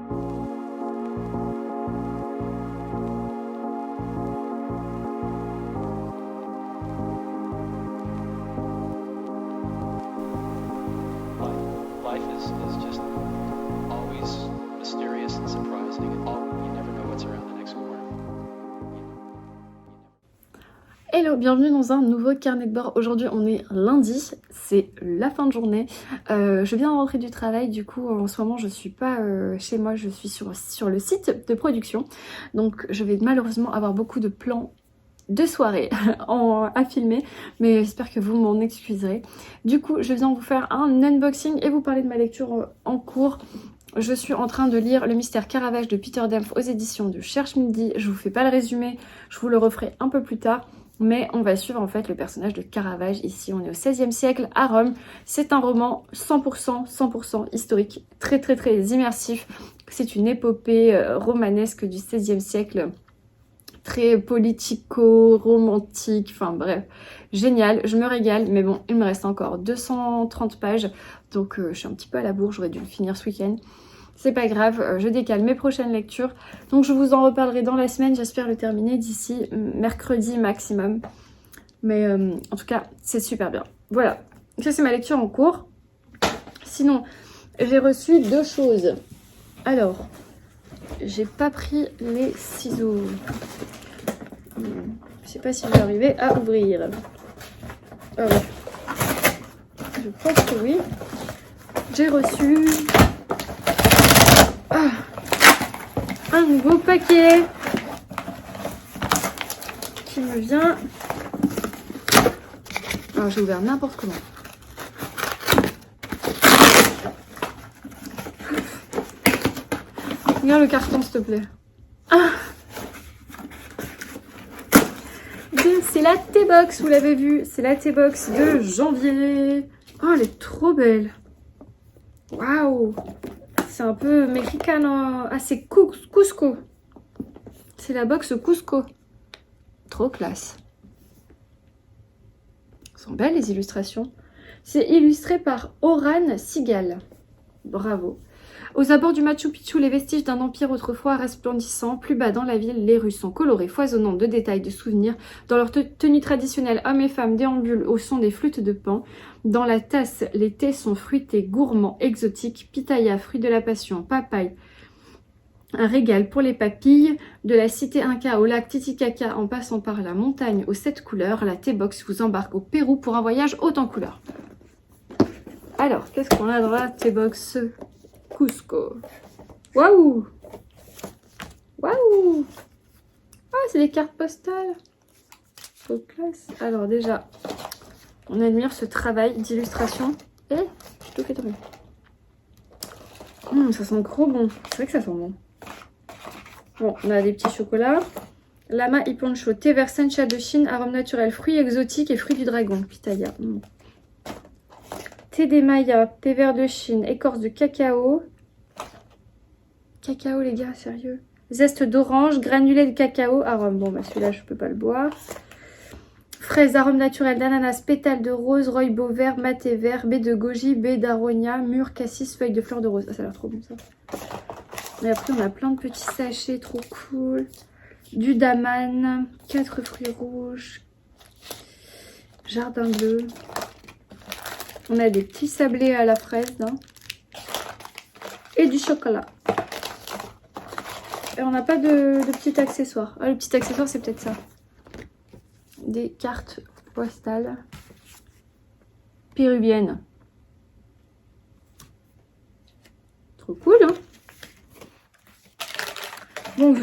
Life is just always mysterious and surprising. You never know what's around the next corner. Hello, bienvenue dans un nouveau carnet de bord. Aujourd'hui on est lundi, c'est la fin de journée. Je viens de rentrer du travail, du coup en ce moment je suis pas chez moi, je suis sur le site de production. Donc je vais malheureusement avoir beaucoup de plans de soirée à filmer, mais j'espère que vous m'en excuserez. Du coup je viens vous faire un unboxing et vous parler de ma lecture en cours. Je suis en train de lire Le Mystère Caravage de Peter Dempf aux éditions de Cherche Midi. Je vous fais pas le résumé, je vous le referai un peu plus tard. Mais on va suivre en fait le personnage de Caravage. Ici on est au XVIe siècle à Rome. C'est un roman 100% historique, très immersif. C'est une épopée romanesque du XVIe siècle, très politico-romantique, enfin bref, génial, je me régale. Mais bon, il me reste encore 230 pages, donc je suis un petit peu à la bourre, j'aurais dû le finir ce week-end. C'est pas grave, je décale mes prochaines lectures. Donc je vous en reparlerai dans la semaine, j'espère le terminer d'ici mercredi maximum. Mais en tout cas, c'est super bien. Voilà, ça c'est ma lecture en cours. Sinon, j'ai reçu deux choses. Alors, j'ai pas pris les ciseaux. Je sais pas si je vais arriver à ouvrir. Ah ouais. Je pense que oui. J'ai reçu... un nouveau paquet qui me vient. Alors j'ai ouvert n'importe comment. Regarde le carton s'il te plaît. Ah, c'est la T-Box, vous l'avez vu. C'est la T-Box de janvier. Oh elle est trop belle. Waouh. C'est un peu mexicano. Ah, c'est Cusco. C'est la box Cusco. Trop classe. Elles sont belles les illustrations. C'est illustré par Oran Seagal. Bravo. Aux abords du Machu Picchu, les vestiges d'un empire autrefois resplendissant. Plus bas dans la ville, les rues sont colorées, foisonnantes de détails, de souvenirs. Dans leur tenue traditionnelle, hommes et femmes déambulent au son des flûtes de Pan. Dans la tasse, les thés sont fruités, gourmands, exotiques. Pitaya, fruit de la passion, papaye. Un régal pour les papilles. De la cité Inca au lac Titicaca, en passant par la montagne aux 7 couleurs, la T-Box vous embarque au Pérou pour un voyage haut en couleurs. Alors, qu'est-ce qu'on a dans la T-Box Cusco? Waouh! Waouh! Ah, c'est des cartes postales. Trop classe. Alors déjà, on admire ce travail d'illustration. Et je te fais tomber. Ça sent trop bon. C'est vrai que ça sent bon. Bon, on a des petits chocolats. Lama Iponcho, thé vert sencha de Chine, arôme naturel, fruits exotiques et fruits du dragon. Pitaya. Thé des Mayas, thé vert de Chine, écorce de cacao. Cacao les gars, sérieux. Zeste d'orange, granulé de cacao, arôme. Bon bah celui-là je peux pas le boire. Fraises, arôme naturel d'ananas, pétales de rose, rooibos vert, maté vert, baie de goji, baie d'aronia, mûre, cassis, feuilles de fleurs de rose. Ah, ça a l'air trop bon ça. Et après on a plein de petits sachets, trop cool. Du daman, 4 fruits rouges, jardin bleu. On a des petits sablés à la fraise là. Et du chocolat. Et on n'a pas de petit accessoire. Ah, le petit accessoire c'est peut-être ça. Des cartes postales péruviennes. Trop cool hein. Bon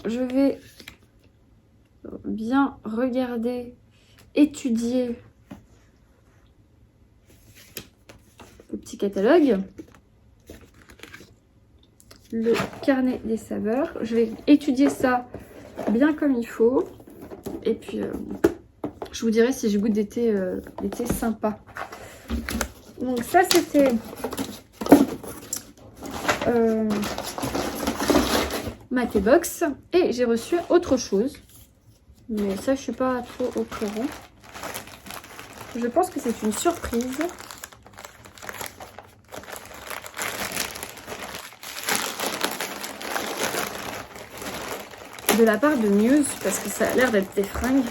je vais bien regarder, étudier le petit catalogue. Le carnet des saveurs. Je vais étudier ça bien comme il faut. Et puis, je vous dirai si je goûte des thés sympas. Donc ça, c'était ma T-Box. Et j'ai reçu autre chose. Mais ça, je suis pas trop au courant. Je pense que c'est une surprise. de la part de Muse, parce que ça a l'air d'être des fringues.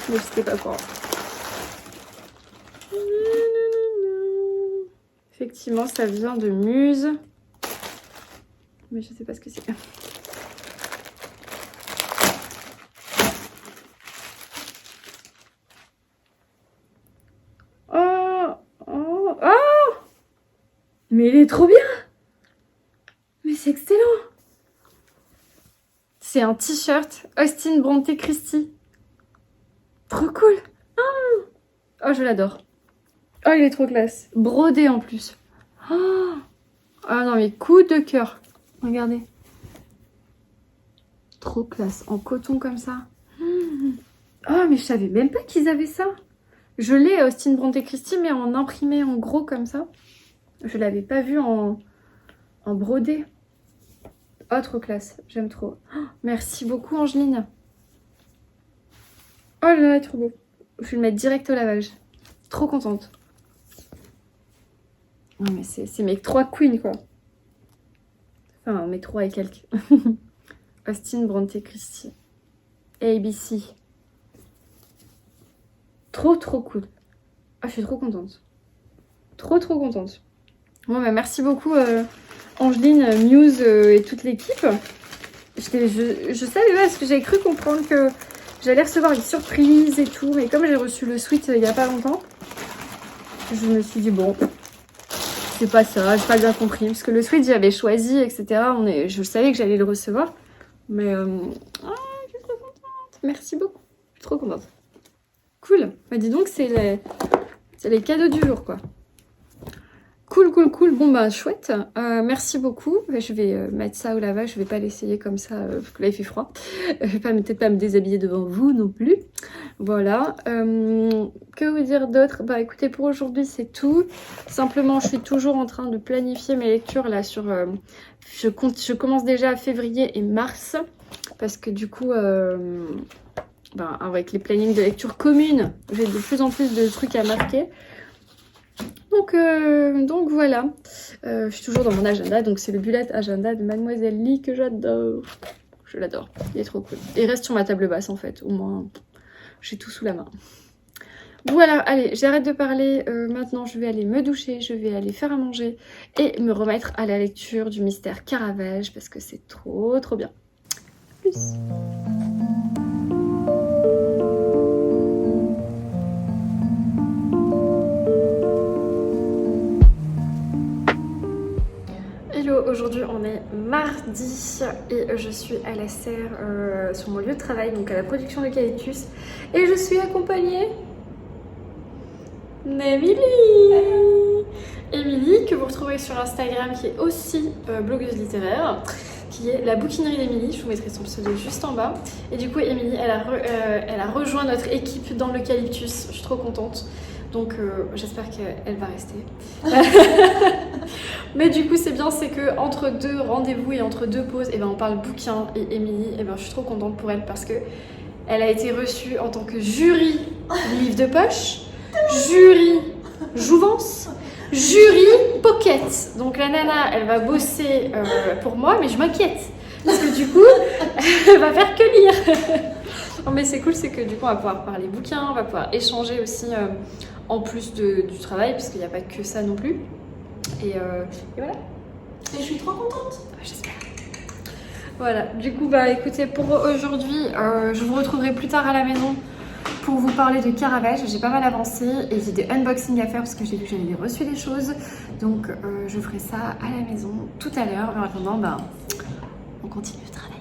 Mais je sais pas quoi. Effectivement, ça vient de Muse. Mais je sais pas ce que c'est. Mais il est trop bien! Mais c'est excellent! C'est un t-shirt Austin Bronte Christie. Trop cool! Oh, je l'adore. Oh, il est trop classe. Brodé en plus. Oh ah non, mais coup de cœur. Regardez. Trop classe. En coton comme ça. Oh, mais je savais même pas qu'ils avaient ça. Je l'ai Austin Bronte Christie, mais en imprimé en gros comme ça. Je l'avais pas vu en brodé. Oh, trop classe. J'aime trop. Oh, merci beaucoup, Angeline. Oh là là, trop beau. Je vais le mettre direct au lavage. Trop contente. Non, mais c'est mes 3 queens, quoi. Enfin, mes 3 et quelques. Austin Bronte Christie. ABC. Trop, trop cool. Ah, je suis trop contente. Trop, trop contente. Bon, bah, merci beaucoup, Angeline, Muse et toute l'équipe. Je savais pas, parce que j'avais cru comprendre que j'allais recevoir une surprise et tout. Mais comme j'ai reçu le sweat il y a pas longtemps, je me suis dit, bon, c'est pas ça, j'ai pas bien compris. Parce que le sweat, j'avais choisi, etc. Je savais que j'allais le recevoir. Mais, je suis trop contente. Merci beaucoup. Je suis trop contente. Cool. Bah, dis donc, c'est les cadeaux du jour, quoi. Cool, cool, cool. Bon, bah, chouette. Merci beaucoup. Je vais mettre ça au lavage. Je vais pas l'essayer comme ça, parce que là, il fait froid. Je vais peut-être pas me déshabiller devant vous non plus. Voilà. Que vous dire d'autre? Bah, écoutez, pour aujourd'hui, c'est tout. Simplement, je suis toujours en train de planifier mes lectures, là, sur... je commence déjà à février et mars. Parce que, du coup... ben, avec les plannings de lecture communes, j'ai de plus en plus de trucs à marquer. Donc voilà, je suis toujours dans mon agenda, donc c'est le bullet agenda de Mademoiselle Lee que j'adore. Je l'adore, il est trop cool. Il reste sur ma table basse en fait, au moins j'ai tout sous la main. Voilà, allez, j'arrête de parler, maintenant je vais aller me doucher, je vais aller faire à manger et me remettre à la lecture du Mystère Caravage parce que c'est trop trop bien. Plus. Aujourd'hui on est mardi et je suis à la serre sur mon lieu de travail, donc à la production d'Eucalyptus, et je suis accompagnée d'Emilie. Émilie que vous retrouverez sur Instagram, qui est aussi blogueuse littéraire, qui est la bouquinerie d'Emilie. Je vous mettrai son pseudo juste en bas. Et du coup Émilie elle a rejoint notre équipe dans l'Eucalyptus. Je suis trop contente. Donc j'espère qu'elle va rester. Mais du coup c'est bien, c'est que entre 2 rendez-vous et entre 2 pauses, et ben on parle bouquin, et Émilie, et ben je suis trop contente pour elle parce que elle a été reçue en tant que jury livre de poche, jury jouvence, jury pocket. Donc la nana elle va bosser pour moi, mais je m'inquiète parce que du coup elle va faire que lire. Non mais c'est cool, c'est que du coup on va pouvoir parler bouquin, on va pouvoir échanger aussi en plus du travail, parce qu'il n'y a pas que ça non plus. Et voilà. Et je suis trop contente. J'espère. Voilà, du coup bah écoutez, pour aujourd'hui, je vous retrouverai plus tard à la maison pour vous parler de Caravage. J'ai pas mal avancé et j'ai des unboxings à faire parce que j'ai vu que j'avais reçu des choses. Donc je ferai ça à la maison tout à l'heure. Mais en attendant, bah, on continue de travailler.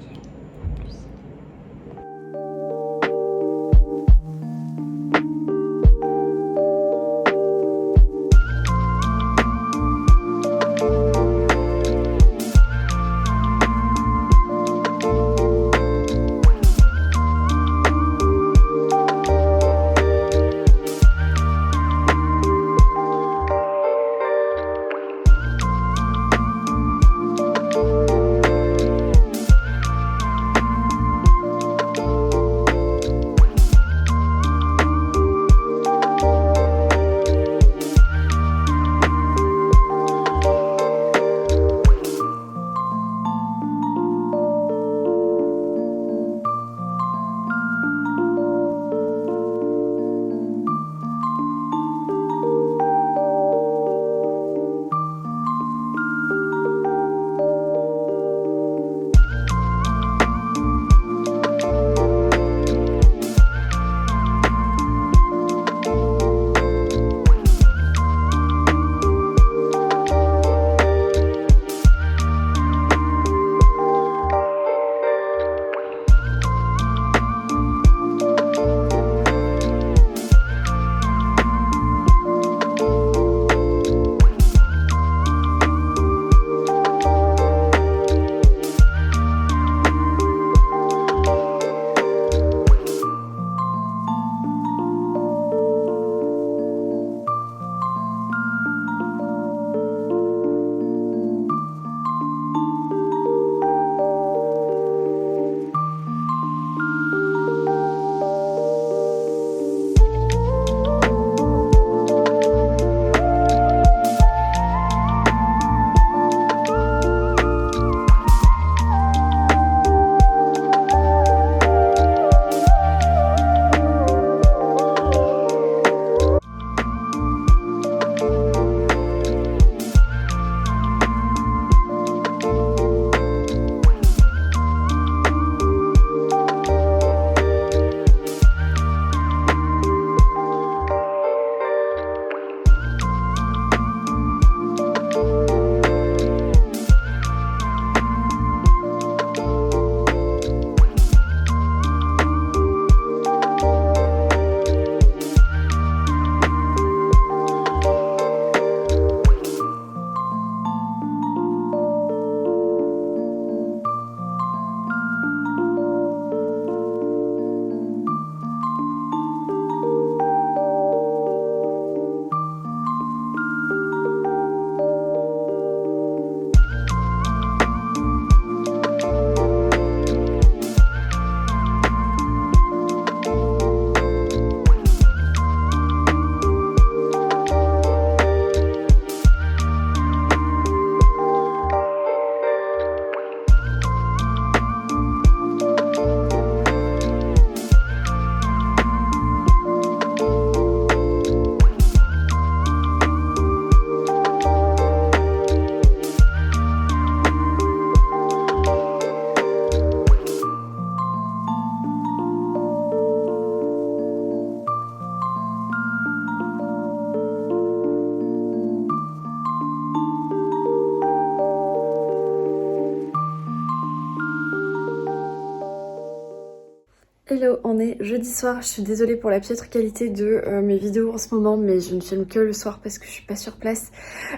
Hello, on est jeudi soir, je suis désolée pour la piètre qualité de mes vidéos en ce moment, mais je ne filme que le soir parce que je suis pas sur place.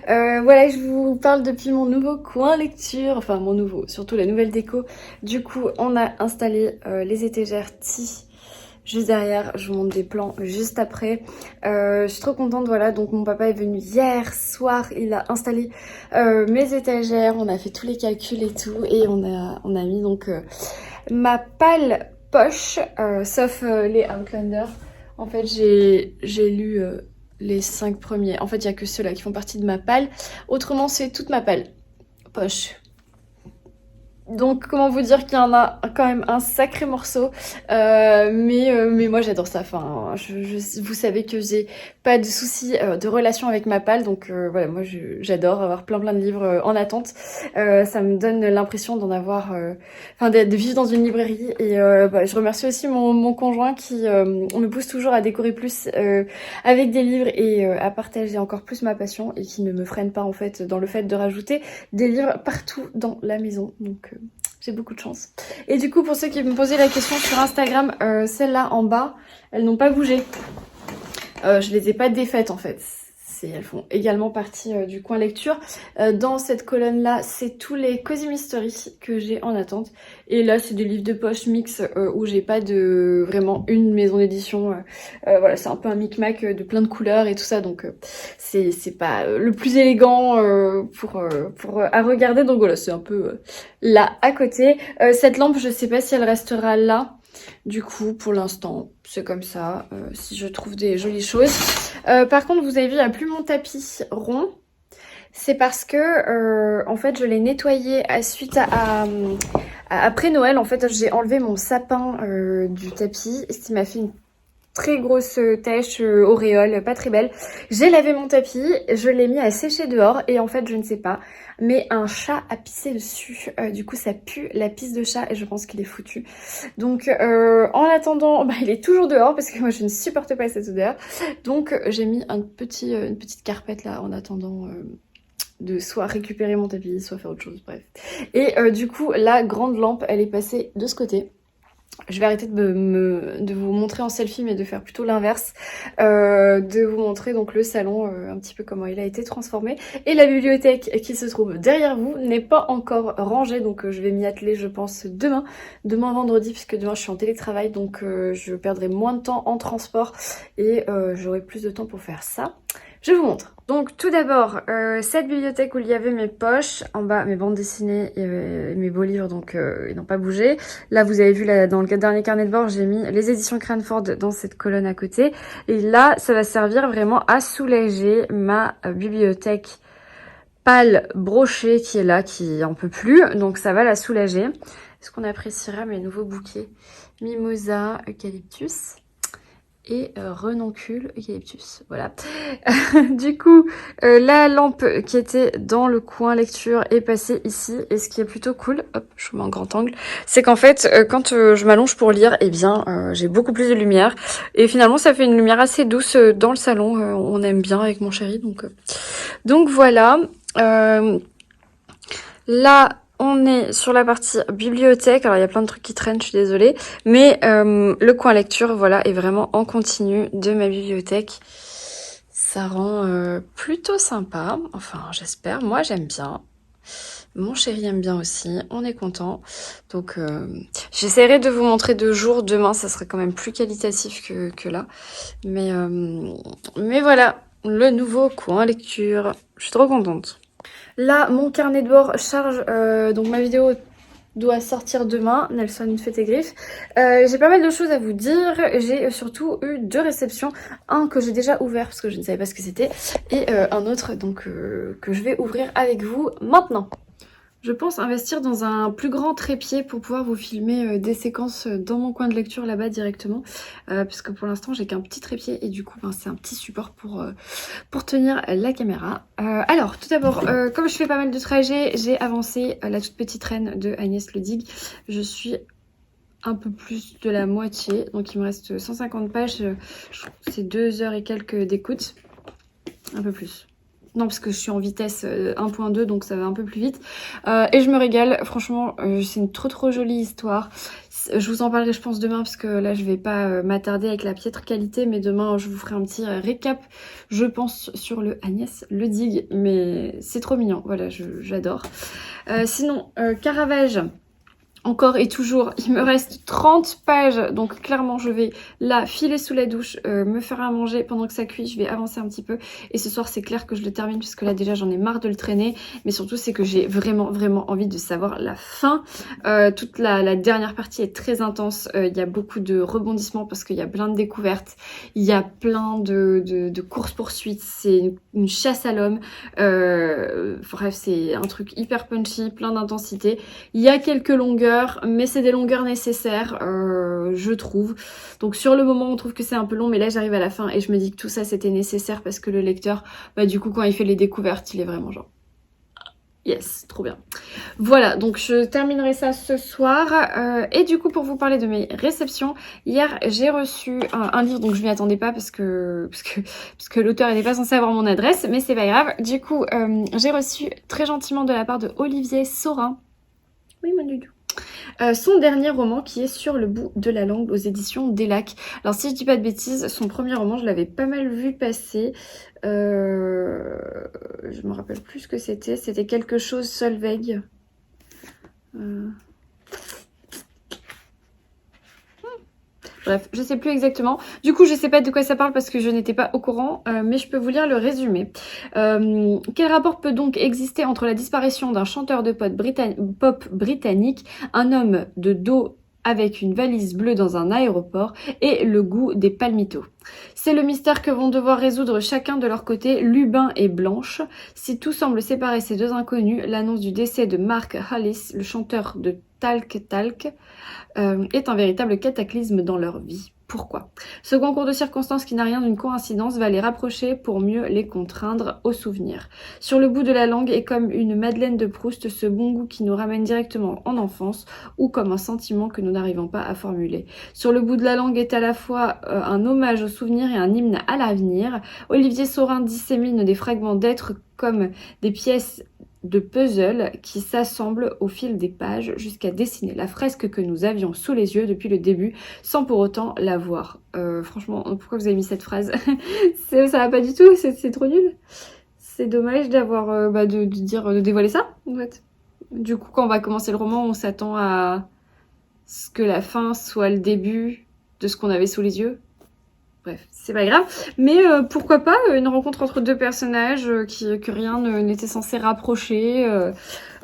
Voilà, je vous parle depuis mon nouveau coin lecture, enfin mon nouveau, surtout la nouvelle déco. Du coup, on a installé les étagères Tea juste derrière, je vous montre des plans juste après. Je suis trop contente, voilà, donc mon papa est venu hier soir, il a installé mes étagères, on a fait tous les calculs et tout, et on a mis donc ma palle poche, sauf les Outlander. En fait, j'ai lu les 5 premiers. En fait, il n'y a que ceux-là qui font partie de ma palle. Autrement, c'est toute ma palle poche. Donc comment vous dire qu'il y en a quand même un sacré morceau, mais moi j'adore ça. Enfin, vous savez que j'ai pas de soucis de relation avec ma palle, donc voilà, moi j'adore avoir plein de livres en attente. Ça me donne l'impression d'en avoir, enfin de vivre dans une librairie. Et je remercie aussi mon conjoint qui me pousse toujours à décorer plus avec des livres et à partager encore plus ma passion et qui ne me freine pas en fait dans le fait de rajouter des livres partout dans la maison. Donc j'ai beaucoup de chance. Et du coup, pour ceux qui me posaient la question sur Instagram, celles-là en bas, elles n'ont pas bougé. Je les ai pas défaites en fait. Elles font également partie du coin lecture. Dans cette colonne-là, c'est tous les Cozy Mystery que j'ai en attente. Et là, c'est des livres de poche mix où j'ai pas de vraiment une maison d'édition. Voilà, c'est un peu un micmac de plein de couleurs et tout ça. Donc, c'est pas le plus élégant à regarder. Donc voilà, c'est un peu là à côté. Cette lampe, je sais pas si elle restera là. Du coup, pour l'instant, c'est comme ça, si je trouve des jolies choses. Par contre, vous avez vu, il n'y a plus mon tapis rond. C'est parce que, en fait, je l'ai nettoyé suite après Noël. En fait, j'ai enlevé mon sapin du tapis, ce qui m'a fait une très grosse tache auréole, pas très belle. J'ai lavé mon tapis, je l'ai mis à sécher dehors et en fait je ne sais pas, mais un chat a pissé dessus. Du coup ça pue la pisse de chat et je pense qu'il est foutu. Donc en attendant, il est toujours dehors parce que moi je ne supporte pas cette odeur. Donc j'ai mis une petite carpette là en attendant de soit récupérer mon tapis, soit faire autre chose, bref. Et du coup la grande lampe elle est passée de ce côté. Je vais arrêter de vous montrer en selfie mais de faire plutôt l'inverse, de vous montrer donc le salon un petit peu comment il a été transformé et la bibliothèque qui se trouve derrière vous n'est pas encore rangée, donc je vais m'y atteler je pense demain vendredi, puisque demain je suis en télétravail, donc je perdrai moins de temps en transport et j'aurai plus de temps pour faire ça. Je vous montre. Donc tout d'abord, cette bibliothèque où il y avait mes poches, en bas mes bandes dessinées et mes beaux livres, donc ils n'ont pas bougé. Là vous avez vu dans le dernier carnet de bord, j'ai mis les éditions Cranford dans cette colonne à côté. Et là, ça va servir vraiment à soulager ma bibliothèque pâle brochée qui est là, qui en peut plus. Donc ça va la soulager. Est-ce qu'on appréciera mes nouveaux bouquets Mimosa, Eucalyptus et renoncule eucalyptus, voilà. Du coup, la lampe qui était dans le coin lecture est passée ici, et ce qui est plutôt cool, hop, je vous mets en grand angle, c'est qu'en fait, quand je m'allonge pour lire, eh bien, j'ai beaucoup plus de lumière, et finalement, ça fait une lumière assez douce dans le salon, on aime bien avec mon chéri, donc voilà. Là, on est sur la partie bibliothèque. Alors, il y a plein de trucs qui traînent, je suis désolée. Mais le coin lecture, voilà, est vraiment en continu de ma bibliothèque. Ça rend plutôt sympa. Enfin, j'espère. Moi, j'aime bien. Mon chéri aime bien aussi. On est content. Donc, j'essaierai de vous montrer de jour. Demain, ça serait quand même plus qualitatif que là. Mais voilà, le nouveau coin lecture. Je suis trop contente. Là, mon carnet de bord charge, donc ma vidéo doit sortir demain. Nelson fait tes griffes. J'ai pas mal de choses à vous dire. J'ai surtout eu 2 réceptions. Un que j'ai déjà ouvert parce que je ne savais pas ce que c'était. Et un autre donc que je vais ouvrir avec vous maintenant. Je pense investir dans un plus grand trépied pour pouvoir vous filmer des séquences dans mon coin de lecture là-bas directement. Puisque pour l'instant j'ai qu'un petit trépied et du coup c'est un petit support pour tenir la caméra. Alors tout d'abord, comme je fais pas mal de trajets, j'ai avancé la toute petite reine de Agnès Ledig. Je suis un peu plus de la moitié, donc il me reste 150 pages, c'est 2 heures et quelques d'écoute, un peu plus. Non, parce que je suis en vitesse 1.2, donc ça va un peu plus vite. Et je me régale, franchement, c'est une trop jolie histoire. Je vous en parlerai je pense demain parce que là je vais pas m'attarder avec la piètre qualité, mais demain je vous ferai un petit récap je pense sur le Agnès Le Dig, mais c'est trop mignon, voilà j'adore. Sinon Caravage, encore et toujours, il me reste 30 pages, donc clairement je vais la filer sous la douche, me faire à manger pendant que ça cuit, je vais avancer un petit peu. Et ce soir c'est clair que je le termine puisque là déjà j'en ai marre de le traîner, mais surtout c'est que j'ai vraiment envie de savoir la fin. Toute la dernière partie est très intense, il y a beaucoup de rebondissements parce qu'il y a plein de découvertes, il y a plein de courses-poursuites, c'est une chasse à l'homme, bref c'est un truc hyper punchy, plein d'intensité. Il y a quelques longueurs, mais c'est des longueurs nécessaires, je trouve. Donc sur le moment on trouve que c'est un peu long, mais là j'arrive à la fin et je me dis que tout ça c'était nécessaire parce que le lecteur, bah du coup quand il fait les découvertes il est vraiment genre yes, trop bien. Voilà, donc je terminerai ça ce soir. Et du coup, pour vous parler de mes réceptions, hier j'ai reçu un livre, donc je m'y attendais pas parce que l'auteur n'était pas censé avoir mon adresse, mais c'est pas grave. Du coup, j'ai reçu très gentiment de la part de Olivier Saurin. Oui, mon doudou. Son dernier roman qui est Sur le bout de la langue aux éditions des Lacs. Alors si je dis pas de bêtises, son premier roman je l'avais pas mal vu passer. Je me rappelle plus ce que c'était. C'était quelque chose Solveig. Bref, je sais plus exactement. Du coup, je sais pas de quoi ça parle parce que je n'étais pas au courant, mais je peux vous lire le résumé. Quel rapport peut donc exister entre la disparition d'un chanteur de pop britannique, un homme de dos avec une valise bleue dans un aéroport et le goût des palmitos? C'est le mystère que vont devoir résoudre chacun de leur côté, Lubin et Blanche. Si tout semble séparer ces deux inconnus, l'annonce du décès de Mark Hollis, le chanteur de Talk, est un véritable cataclysme dans leur vie. Pourquoi? Ce concours de circonstances qui n'a rien d'une coïncidence va les rapprocher pour mieux les contraindre aux souvenirs. Sur le bout de la langue est comme une Madeleine de Proust, ce bon goût qui nous ramène directement en enfance ou comme un sentiment que nous n'arrivons pas à formuler. Sur le bout de la langue est à la fois un hommage aux souvenirs et un hymne à l'avenir. Olivier Saurin dissémine des fragments d'êtres comme des pièces de puzzle qui s'assemblent au fil des pages jusqu'à dessiner la fresque que nous avions sous les yeux depuis le début sans pour autant la voir. Franchement, pourquoi vous avez mis cette phrase? Ça va pas du tout, c'est trop nul. C'est dommage d'avoir de dévoiler ça en fait. Du coup, quand on va commencer le roman, on s'attend à ce que la fin soit le début de ce qu'on avait sous les yeux. Bref, c'est pas grave. Mais pourquoi pas une rencontre entre deux personnages que rien n'était censé rapprocher,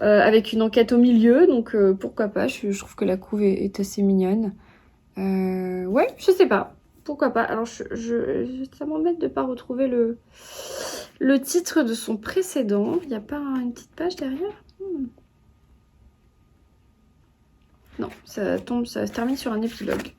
avec une enquête au milieu. Donc pourquoi pas, je trouve que la couve est assez mignonne. Ouais, je sais pas. Pourquoi pas. Alors ça m'embête de pas retrouver le titre de son précédent. Il n'y a pas une petite page derrière? Non, ça se termine sur un épilogue.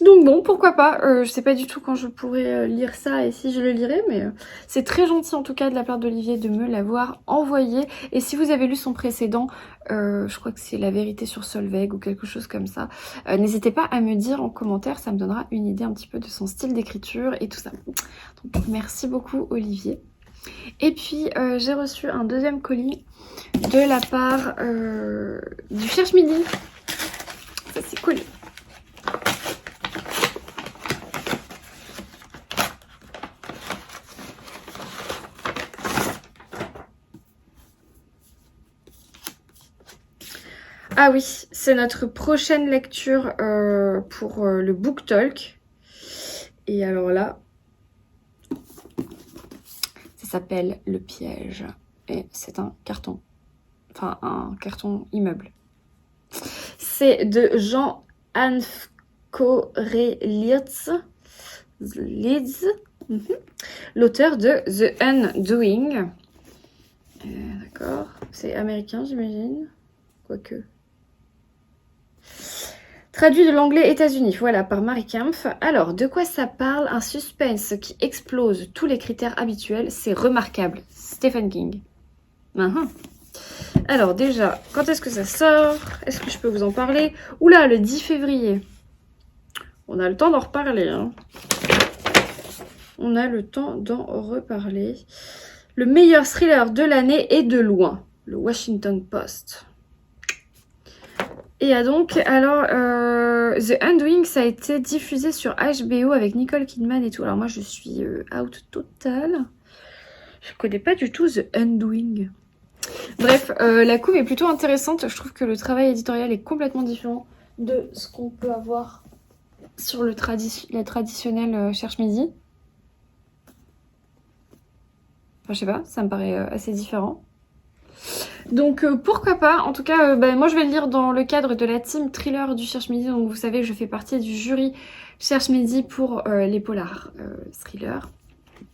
Donc bon, pourquoi pas, je sais pas du tout quand je pourrais lire ça et si je le lirai, mais c'est très gentil en tout cas de la part d'Olivier de me l'avoir envoyé. Et si vous avez lu son précédent, je crois que c'est La vérité sur Solveig ou quelque chose comme ça, n'hésitez pas à me dire en commentaire, ça me donnera une idée un petit peu de son style d'écriture et tout ça. Donc merci beaucoup Olivier. Et puis j'ai reçu un deuxième colis de la part du Cherche Midi. Ça c'est cool. Ah oui, c'est notre prochaine lecture pour le Book Talk. Et alors là, ça s'appelle Le Piège. Et c'est un carton. Enfin, un carton immeuble. C'est de Jean Anfkorelitz, l'auteur de The Undoing. D'accord. C'est américain, j'imagine. Quoique. Traduit de l'anglais États-Unis, voilà, par Marie Kempf. Alors, de quoi ça parle? Un suspense qui explose tous les critères habituels, c'est remarquable. Stephen King. Alors déjà, quand est-ce que ça sort? Est-ce que je peux vous en parler? Oula, le 10 février. On a le temps d'en reparler, hein. On a le temps d'en reparler. Le meilleur thriller de l'année et de loin. Le Washington Post. Et donc, alors, The Undoing, ça a été diffusé sur HBO avec Nicole Kidman et tout. Alors moi, je suis out total. Je connais pas du tout The Undoing. Bref, la couve est plutôt intéressante. Je trouve que le travail éditorial est complètement différent de ce qu'on peut avoir sur la traditionnelle Cherche Midi. Enfin, je sais pas, ça me paraît assez différent. Donc pourquoi pas, en tout cas moi je vais le lire dans le cadre de la team thriller du Cherche Midi, donc vous savez je fais partie du jury Cherche Midi pour les polars thrillers.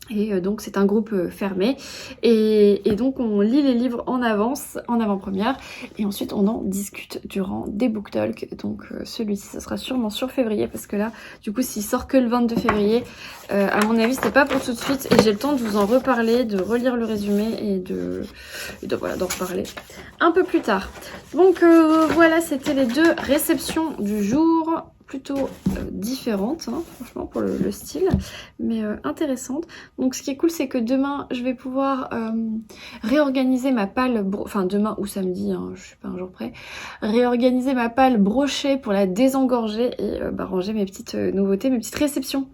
Et donc c'est un groupe fermé et donc on lit les livres en avance, en avant-première et ensuite on en discute durant des book talks. Donc celui-ci ça sera sûrement sur février parce que là du coup s'il sort que le 22 février à mon avis c'était pas pour tout de suite et j'ai le temps de vous en reparler, de relire le résumé et voilà, d'en reparler un peu plus tard. Donc voilà, c'était les deux réceptions du jour. Plutôt différentes, hein, franchement, pour le style, mais intéressantes. Donc ce qui est cool, c'est que demain, je vais pouvoir réorganiser ma palle, enfin demain ou samedi, hein, je suis pas un jour près, réorganiser ma palle brochée pour la désengorger et ranger mes petites nouveautés, mes petites réceptions.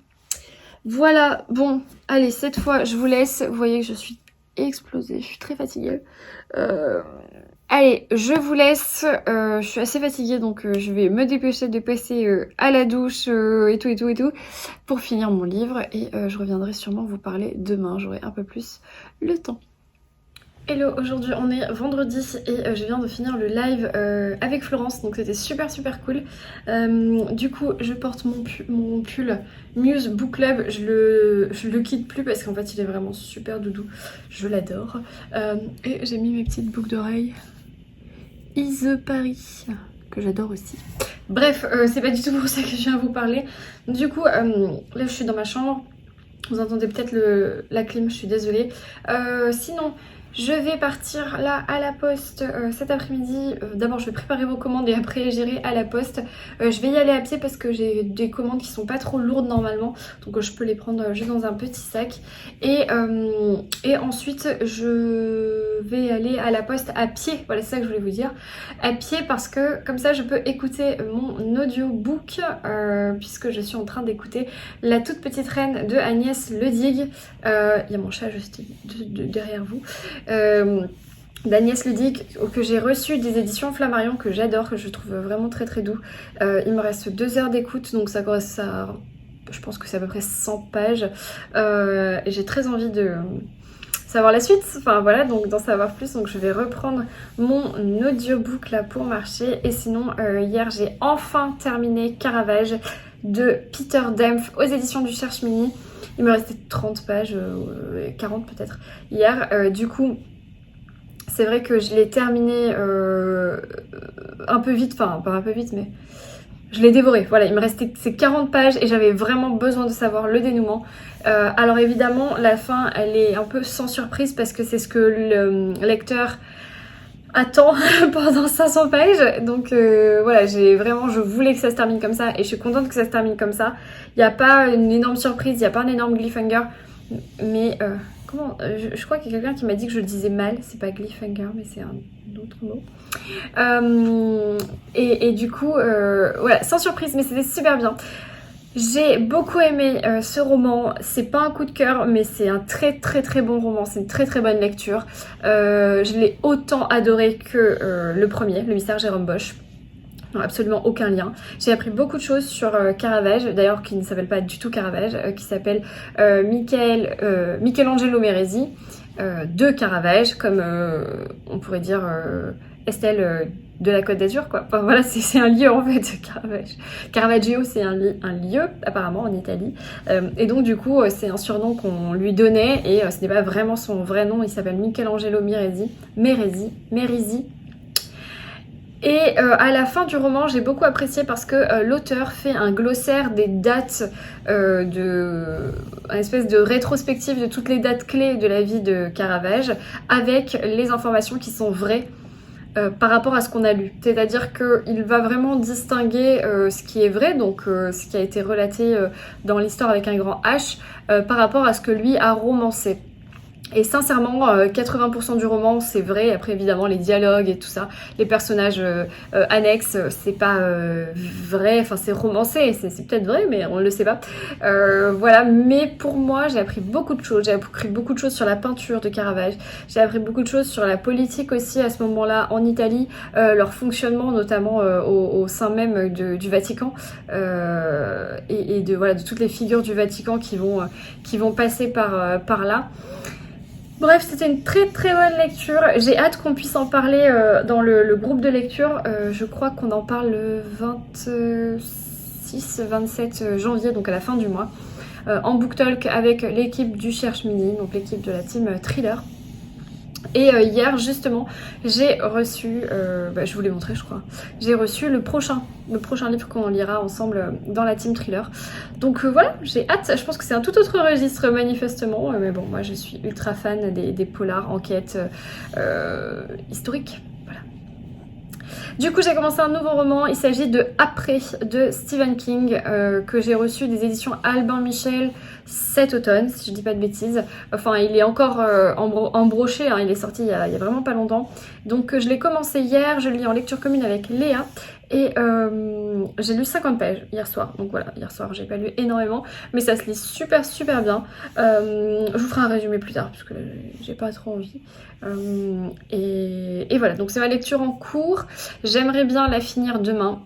Voilà, bon, allez, cette fois, je vous laisse. Vous voyez que je suis explosée, je suis très fatiguée. Allez, je vous laisse, je suis assez fatiguée donc je vais me dépêcher de passer à la douche et tout pour finir mon livre et je reviendrai sûrement vous parler demain, j'aurai un peu plus le temps. Hello, aujourd'hui on est vendredi et je viens de finir le live avec Florence, donc c'était super cool. Du coup je porte mon pull Muse Book Club, je le quitte plus parce qu'en fait il est vraiment super doudou, je l'adore. Et j'ai mis mes petites boucles d'oreilles Is Paris, que j'adore aussi. Bref, c'est pas du tout pour ça que je viens vous parler. Du coup, là je suis dans ma chambre. Vous entendez peut-être la clim, je suis désolée. Sinon, je vais partir là à la poste cet après-midi. D'abord, je vais préparer vos commandes et après j'irai à la poste. Je vais y aller à pied parce que j'ai des commandes qui sont pas trop lourdes normalement. Donc je peux les prendre juste dans un petit sac. Et ensuite, je vais aller à la poste à pied. Voilà, c'est ça que je voulais vous dire. À pied parce que comme ça, je peux écouter mon audiobook puisque je suis en train d'écouter La toute petite reine de Agnès Ledig. Il y a mon chat juste derrière vous. D'Agnès Ledig que j'ai reçu des éditions Flammarion que j'adore, que je trouve vraiment très doux. Il me reste 2 heures d'écoute donc ça je pense que c'est à peu près 100 pages et j'ai très envie de savoir la suite, enfin voilà, donc d'en savoir plus, donc je vais reprendre mon audiobook là pour marcher. Et sinon hier j'ai enfin terminé Caravage de Peter Dempf aux éditions du Cherche Midi. Il me restait 30 pages, 40 peut-être hier. Du coup, c'est vrai que je l'ai terminé un peu vite, enfin pas un peu vite, mais je l'ai dévoré. Voilà, il me restait ces 40 pages et j'avais vraiment besoin de savoir le dénouement. Alors évidemment, la fin, elle est un peu sans surprise parce que c'est ce que le lecteur attend pendant 500 pages. Donc voilà, je voulais que ça se termine comme ça et je suis contente que ça se termine comme ça. Il n'y a pas une énorme surprise, il n'y a pas un énorme cliffhanger, mais je crois qu'il y a quelqu'un qui m'a dit que je le disais mal, c'est pas cliffhanger mais c'est un autre mot. Et du coup, voilà, sans surprise, mais c'était super bien. J'ai beaucoup aimé ce roman, c'est pas un coup de cœur mais c'est un très bon roman, c'est une très bonne lecture. Je l'ai autant adoré que le premier, Le Mystère Jérôme Bosch. Non, absolument aucun lien. J'ai appris beaucoup de choses sur Caravage, d'ailleurs qui ne s'appelle pas du tout Caravage, qui s'appelle Michelangelo Meresi, de Caravage, comme on pourrait dire Estelle de la Côte d'Azur, quoi. Enfin voilà, c'est un lieu en fait, Caravage. Caravaggio, c'est un lieu apparemment en Italie. Et donc du coup, c'est un surnom qu'on lui donnait et ce n'est pas vraiment son vrai nom. Il s'appelle Michelangelo Merisi. Et à la fin du roman, j'ai beaucoup apprécié parce que l'auteur fait un glossaire des dates, une espèce de rétrospective de toutes les dates clés de la vie de Caravage avec les informations qui sont vraies par rapport à ce qu'on a lu. C'est-à-dire qu'il va vraiment distinguer ce qui est vrai, donc ce qui a été relaté dans l'histoire avec un grand H, par rapport à ce que lui a romancé. Et sincèrement, 80% du roman, c'est vrai. Après, évidemment, les dialogues et tout ça, les personnages annexes, c'est pas vrai. Enfin, c'est romancé. C'est peut-être vrai, mais on ne le sait pas. Voilà. Mais pour moi, j'ai appris beaucoup de choses. J'ai appris beaucoup de choses sur la peinture de Caravage. J'ai appris beaucoup de choses sur la politique aussi à ce moment-là en Italie, leur fonctionnement, notamment au sein même du Vatican et de toutes les figures du Vatican qui vont passer par là. Bref, c'était une très très bonne lecture. J'ai hâte qu'on puisse en parler dans le groupe de lecture. Je crois qu'on en parle le 26-27 janvier, donc à la fin du mois, en book talk avec l'équipe du Cherche Midi, donc l'équipe de la team Thriller. Et hier justement j'ai reçu, je vous l'ai montré je crois, j'ai reçu le prochain livre qu'on lira ensemble dans la team Thriller. Donc voilà, j'ai hâte, je pense que c'est un tout autre registre manifestement, mais bon moi je suis ultra fan des polars, enquêtes historiques. Du coup, j'ai commencé un nouveau roman, il s'agit de Après de Stephen King, que j'ai reçu des éditions Albin Michel cet automne, si je dis pas de bêtises. Enfin, il est encore embroché, hein, il est sorti il y a vraiment pas longtemps. Donc je l'ai commencé hier, je le lis en lecture commune avec Léa. Et j'ai lu 50 pages hier soir, donc voilà, hier soir j'ai pas lu énormément, mais ça se lit super super bien. Je vous ferai un résumé plus tard, parce que j'ai pas trop envie. Et voilà, donc c'est ma lecture en cours, j'aimerais bien la finir demain.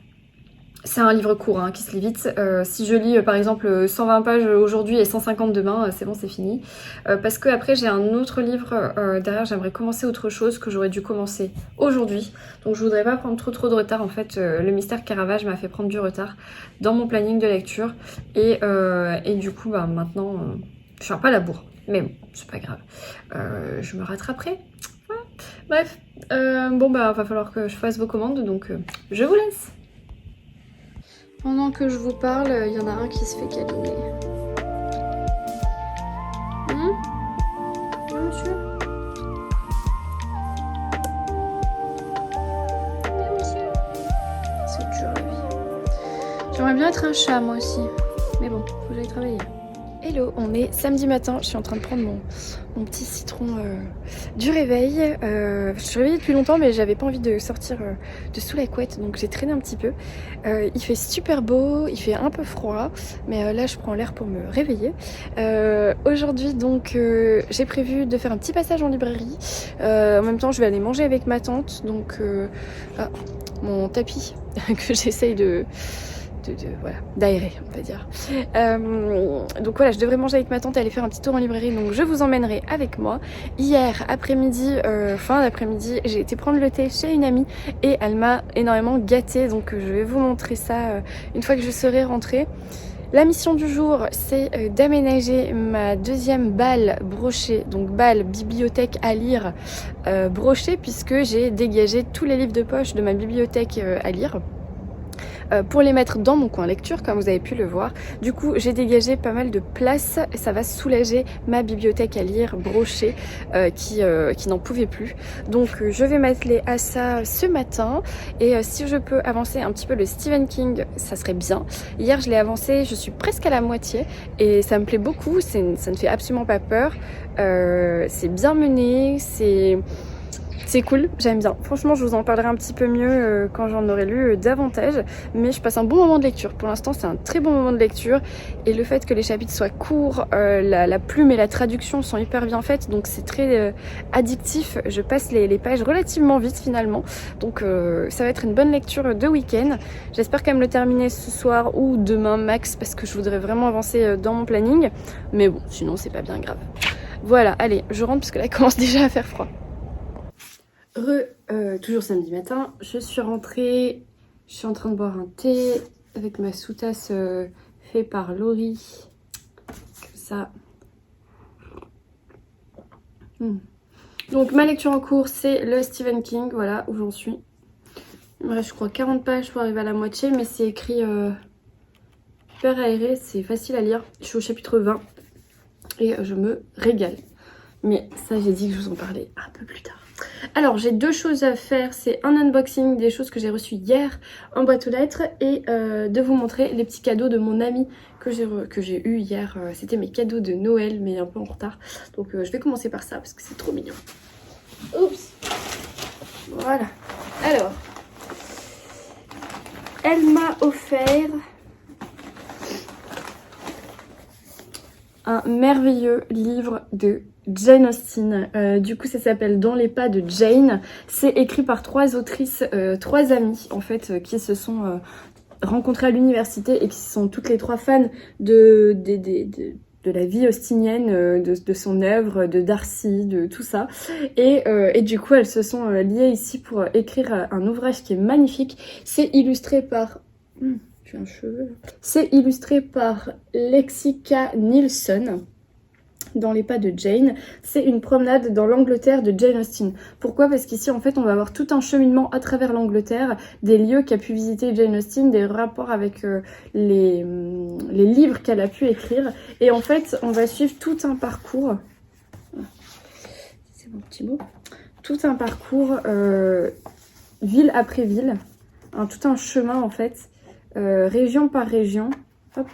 C'est un livre court hein, qui se lit vite. Si je lis par exemple 120 pages aujourd'hui et 150 demain, c'est bon, c'est fini. Parce que après j'ai un autre livre derrière, j'aimerais commencer autre chose que j'aurais dû commencer aujourd'hui. Donc je voudrais pas prendre trop de retard. En fait, le mystère Caravage m'a fait prendre du retard dans mon planning de lecture. Et du coup, maintenant, je suis un peu à la bourre. Mais bon, c'est pas grave. Je me rattraperai. Voilà. Bref, va falloir que je fasse vos commandes, donc je vous laisse. Pendant que je vous parle, il y en a un qui se fait câliner. Monsieur ? C'est dur la vie. J'aimerais bien être un chat moi aussi. Mais bon, faut que j'aille travailler. Hello, on est samedi matin, je suis en train de prendre mon petit citron du réveil. Je suis réveillée depuis longtemps mais j'avais pas envie de sortir de sous la couette, donc j'ai traîné un petit peu. Il fait super beau, il fait un peu froid, mais là je prends l'air pour me réveiller. Aujourd'hui donc j'ai prévu de faire un petit passage en librairie. En même temps je vais aller manger avec ma tante, donc mon tapis que j'essaye d'aérer on va dire. Donc voilà, je devrais manger avec ma tante et aller faire un petit tour en librairie, donc je vous emmènerai avec moi. Hier après-midi, fin d'après-midi, j'ai été prendre le thé chez une amie et elle m'a énormément gâtée, donc je vais vous montrer ça une fois que je serai rentrée. La mission du jour, c'est d'aménager ma deuxième balle brochée, donc balle bibliothèque à lire brochée, puisque j'ai dégagé tous les livres de poche de ma bibliothèque à lire. Pour les mettre dans mon coin lecture, comme vous avez pu le voir. Du coup, j'ai dégagé pas mal de place et ça va soulager ma bibliothèque à lire brochée qui n'en pouvait plus. Donc, je vais m'atteler à ça ce matin et si je peux avancer un petit peu le Stephen King, ça serait bien. Hier, je l'ai avancé, je suis presque à la moitié et ça me plaît beaucoup, ça ne fait absolument pas peur. C'est bien mené, c'est cool, j'aime bien. Franchement, je vous en parlerai un petit peu mieux quand j'en aurai lu davantage. Mais je passe un bon moment de lecture. Pour l'instant, c'est un très bon moment de lecture. Et le fait que les chapitres soient courts, la plume et la traduction sont hyper bien faites. Donc c'est très addictif. Je passe les pages relativement vite finalement. Donc ça va être une bonne lecture de week-end. J'espère quand même le terminer ce soir ou demain max. Parce que je voudrais vraiment avancer dans mon planning. Mais bon, sinon c'est pas bien grave. Voilà, allez, je rentre parce que là il commence déjà à faire froid. Toujours samedi matin, je suis rentrée, je suis en train de boire un thé avec ma sous-tasse fait par Laurie, comme ça. Donc ma lecture en cours c'est le Stephen King, voilà où j'en suis. Il me reste je crois 40 pages pour arriver à la moitié, mais c'est écrit hyper aéré, c'est facile à lire. Je suis au chapitre 20 et je me régale. Mais ça j'ai dit que je vous en parlais un peu plus tard. Alors j'ai deux choses à faire, c'est un unboxing des choses que j'ai reçues hier en boîte aux lettres et de vous montrer les petits cadeaux de mon ami que j'ai eu hier. C'était mes cadeaux de Noël mais un peu en retard. Donc je vais commencer par ça parce que c'est trop mignon. Oups. Voilà. Alors, elle m'a offert un merveilleux livre de Jane Austen. Du coup, ça s'appelle Dans les pas de Jane. C'est écrit par trois autrices, trois amies en fait, qui se sont rencontrées à l'université et qui sont toutes les trois fans de la vie austinienne, de son œuvre, de Darcy, de tout ça. Et du coup, elles se sont liées ici pour écrire un ouvrage qui est magnifique. C'est illustré par... j'ai un cheveu. C'est illustré par Lexika Nielsen. Dans les pas de Jane, c'est une promenade dans l'Angleterre de Jane Austen. Pourquoi? Parce qu'ici en fait on va avoir tout un cheminement à travers l'Angleterre, des lieux qu'a pu visiter Jane Austen, des rapports avec les livres qu'elle a pu écrire. Et en fait on va suivre tout un parcours, c'est mon petit mot, tout un parcours ville après ville, tout un chemin en fait, région par région. Hop.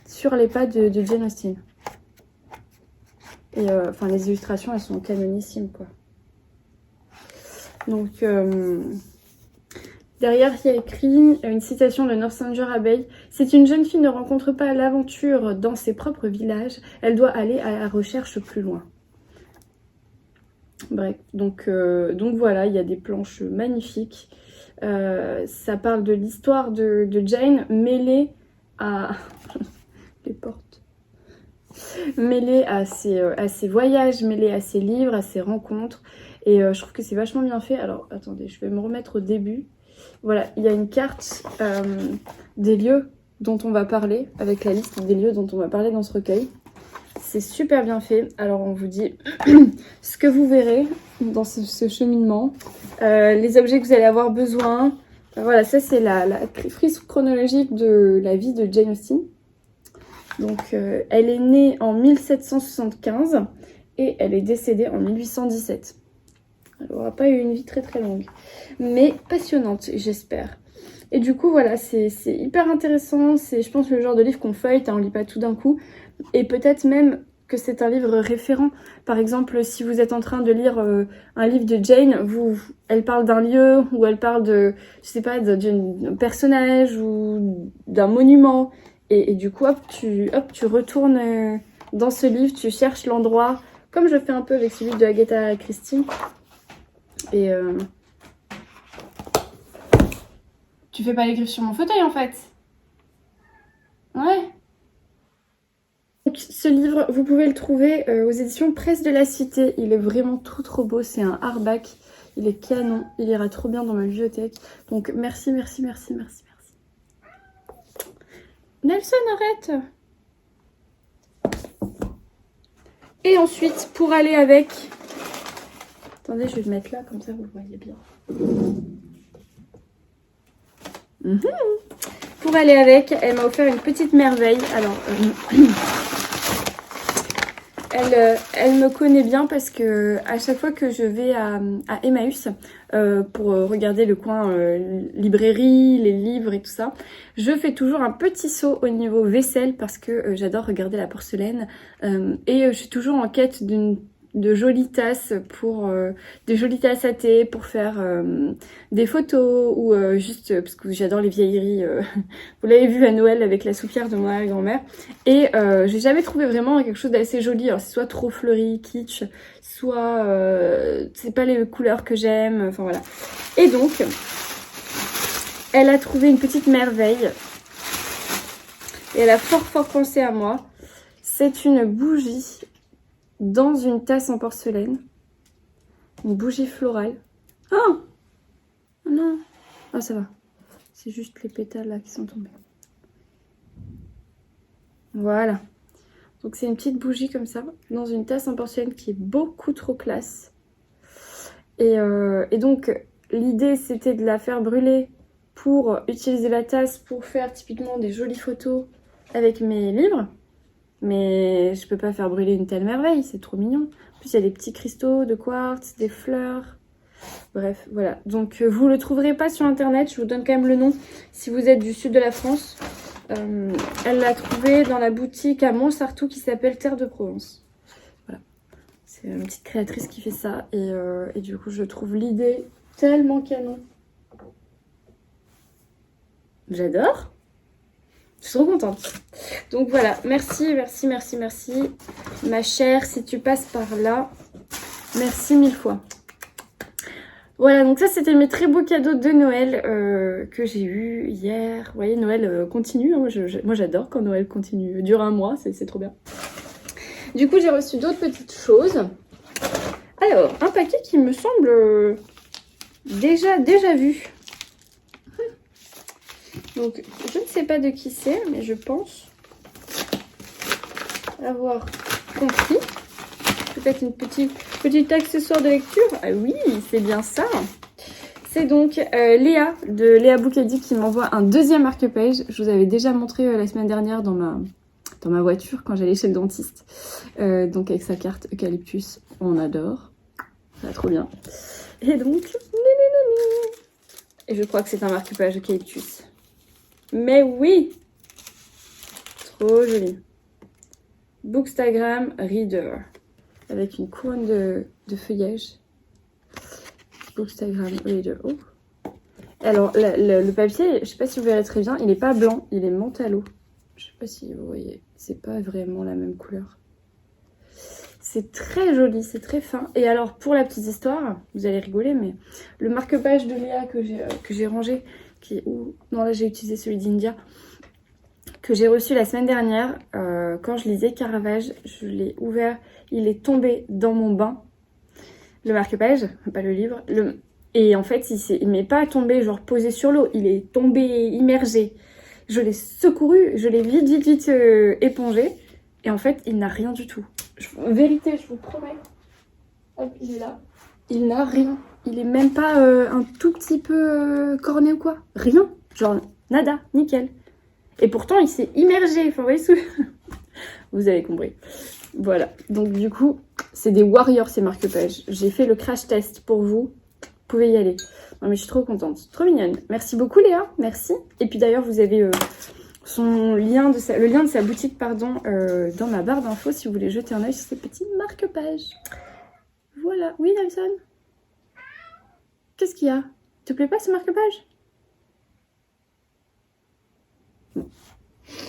Sur les pas de Jane Austen. Et enfin les illustrations elles sont canonissimes quoi. Donc derrière il y a écrit une citation de Northanger Abbey. Si une jeune fille ne rencontre pas l'aventure dans ses propres villages, elle doit aller à la recherche plus loin. Bref, donc voilà, il y a des planches magnifiques. Ça parle de l'histoire de Jane mêlée à... les portes. Mêlée à ses voyages, mêlée à ses livres, à ses rencontres. Et je trouve que c'est vachement bien fait. Alors, attendez, je vais me remettre au début. Voilà, il y a une carte des lieux dont on va parler, avec la liste des lieux dont on va parler dans ce recueil. C'est super bien fait. Alors, on vous dit ce que vous verrez dans ce cheminement, les objets que vous allez avoir besoin. Voilà, ça c'est la frise chronologique de la vie de Jane Austen. Donc elle est née en 1775 et elle est décédée en 1817. Elle n'aura pas eu une vie très très longue, mais passionnante j'espère. Et du coup voilà, c'est hyper intéressant, c'est je pense le genre de livre qu'on feuillette, on lit pas tout d'un coup. Et peut-être même que c'est un livre référent. Par exemple, si vous êtes en train de lire un livre de Jane, elle parle d'un lieu ou elle parle de, je sais pas, d'un personnage ou d'un monument. Et du coup, hop, tu retournes dans ce livre, tu cherches l'endroit, comme je fais un peu avec celui de Agatha Christie. Et tu fais pas les griffes sur mon fauteuil en fait. Ouais. Donc, ce livre, vous pouvez le trouver aux éditions Presse de la Cité. Il est vraiment trop beau, c'est un hardback. Il est canon, il ira trop bien dans ma bibliothèque. Donc merci. Nelson, arrête! Et ensuite, pour aller avec... Attendez, je vais le mettre là, comme ça vous le voyez bien. Pour aller avec, elle m'a offert une petite merveille. Alors, elle me connaît bien parce que à chaque fois que je vais à Emmaüs pour regarder le coin librairie, les livres et tout ça, je fais toujours un petit saut au niveau vaisselle parce que j'adore regarder la porcelaine et je suis toujours en quête de jolies tasses pour des jolies tasses à thé pour faire des photos ou juste parce que j'adore les vieilleries. Vous l'avez vu à Noël avec la soupière de ma grand-mère et j'ai jamais trouvé vraiment quelque chose d'assez joli. Alors c'est soit trop fleuri, kitsch, soit c'est pas les couleurs que j'aime. Enfin voilà. Et donc elle a trouvé une petite merveille et elle a fort pensé à moi. C'est une bougie dans une tasse en porcelaine. Une bougie florale. Oh non. Ah ça va. C'est juste les pétales là qui sont tombés. Voilà. Donc c'est une petite bougie comme ça. Dans une tasse en porcelaine qui est beaucoup trop classe. Et donc l'idée c'était de la faire brûler pour utiliser la tasse pour faire typiquement des jolies photos avec mes livres. Mais je peux pas faire brûler une telle merveille, c'est trop mignon. plus, il y a des petits cristaux de quartz, des fleurs. Bref, voilà. Donc, vous le trouverez pas sur internet. Je vous donne quand même le nom si vous êtes du sud de la France. Elle l'a trouvé dans la boutique à Montsartou qui s'appelle Terre de Provence. Voilà. C'est une petite créatrice qui fait ça. Et du coup, je trouve l'idée tellement canon. J'adore. Je suis trop contente. Donc voilà, merci, merci, merci, merci. Ma chère, si tu passes par là, merci 1000 fois. Voilà, donc ça c'était mes très beaux cadeaux de Noël que j'ai eu hier. Vous voyez, Noël continue. Hein. Moi j'adore quand Noël continue, dure un mois, c'est trop bien. Du coup, j'ai reçu d'autres petites choses. Alors, un paquet qui me semble déjà vu. Donc, je ne sais pas de qui c'est, mais je pense avoir compris. Peut-être une petite accessoire de lecture. Ah oui, c'est bien ça. C'est donc Léa de Léa Boukadi qui m'envoie un deuxième marque-page. Je vous avais déjà montré la semaine dernière dans ma voiture quand j'allais chez le dentiste. Donc avec sa carte Eucalyptus, on adore. Ça va trop bien. Et donc, et je crois que c'est un marque-page Eucalyptus. Mais oui! Trop joli. Bookstagram Reader. Avec une couronne de feuillage. Bookstagram Reader. Oh. Alors, le papier, je sais pas si vous verrez très bien, il n'est pas blanc, il est menthe à l'eau. Je sais pas si vous voyez, c'est pas vraiment la même couleur. C'est très joli, c'est très fin. Et alors, pour la petite histoire, vous allez rigoler, mais le marque-page de Léa que j'ai rangé, non, là j'ai utilisé celui d'India, que j'ai reçu la semaine dernière, quand je lisais Caravage, je l'ai ouvert, il est tombé dans mon bain, le marque-page, pas le livre, et en fait il m'est pas tombé genre posé sur l'eau, il est tombé immergé. Je l'ai secouru, je l'ai vite épongé, et en fait il n'a rien du tout. Vérité, je vous promets. Hop, il est là. Il n'a rien. Il est même pas un tout petit peu corné ou quoi. Rien. Genre nada, nickel. Et pourtant il s'est immergé. Enfin, vous voyez, vous avez compris. Voilà. Donc du coup, c'est des warriors ces marque-pages. J'ai fait le crash test pour vous. Vous pouvez y aller. Non mais je suis trop contente. Trop mignonne. Merci beaucoup Léa. Merci. Et puis d'ailleurs, vous avez le lien de sa boutique dans ma barre d'infos si vous voulez jeter un œil sur ces petits marque-pages. Voilà. Oui, Nelson? Qu'est-ce qu'il y a? Te plaît pas ce marque-page? Bon.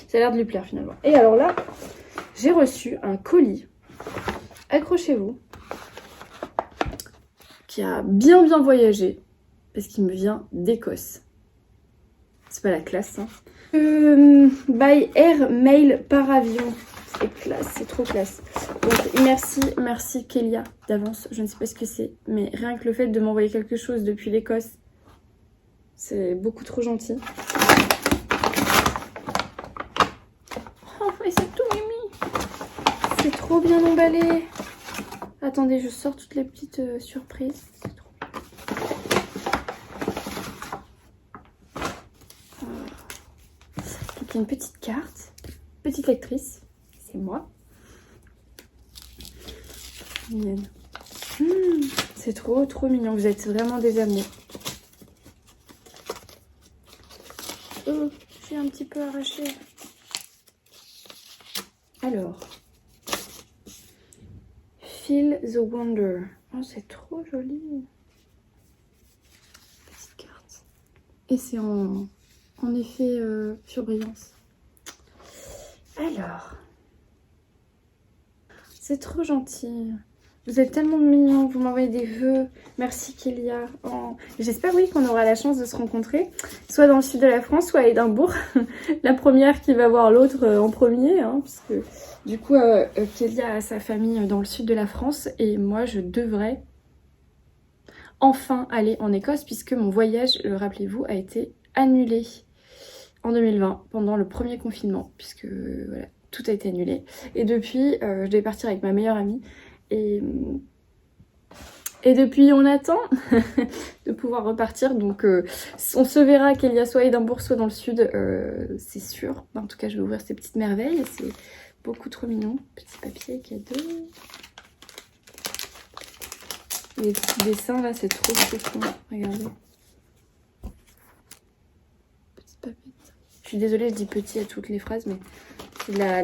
Ça a l'air de lui plaire finalement. Et alors là, j'ai reçu un colis. Accrochez-vous. Qui a bien voyagé. Parce qu'il me vient d'Écosse. C'est pas la classe, hein. By air mail par avion. C'est classe, c'est trop classe. Donc merci Kélia d'avance. Je ne sais pas ce que c'est, mais rien que le fait de m'envoyer quelque chose depuis l'Écosse, c'est beaucoup trop gentil. Oh mais c'est tout mimi. C'est trop bien emballé. Attendez, je sors toutes les petites surprises. C'est trop bien. Donc une petite carte, petite lectrice. C'est moi. Mignonne. C'est trop mignon. Vous êtes vraiment des amours. Oh, j'ai un petit peu arraché. Alors. Feel the Wonder. Oh, c'est trop joli. Petite carte. Et c'est en effet surbrillance. Alors. C'est trop gentil. Vous êtes tellement mignons. Vous m'envoyez des vœux. Merci Kélia. Oh. J'espère oui qu'on aura la chance de se rencontrer. Soit dans le sud de la France, soit à Édimbourg. La première qui va voir l'autre en premier. Hein, parce que du coup, Kélia a sa famille dans le sud de la France. Et moi, je devrais enfin aller en Écosse. Puisque mon voyage, rappelez-vous, a été annulé en 2020. Pendant le premier confinement. Puisque voilà. Tout a été annulé. Et depuis, je devais partir avec ma meilleure amie. Et depuis, on attend de pouvoir repartir. Donc, on se verra Kélia soit à Édimbourg, soit dans le sud. C'est sûr. En tout cas, je vais ouvrir ces petites merveilles. C'est beaucoup trop mignon. Petit papier cadeau. Les petits dessins là, c'est trop chouchou. Regardez. Petite papette. Je suis désolée, je dis petit à toutes les phrases, mais c'est de la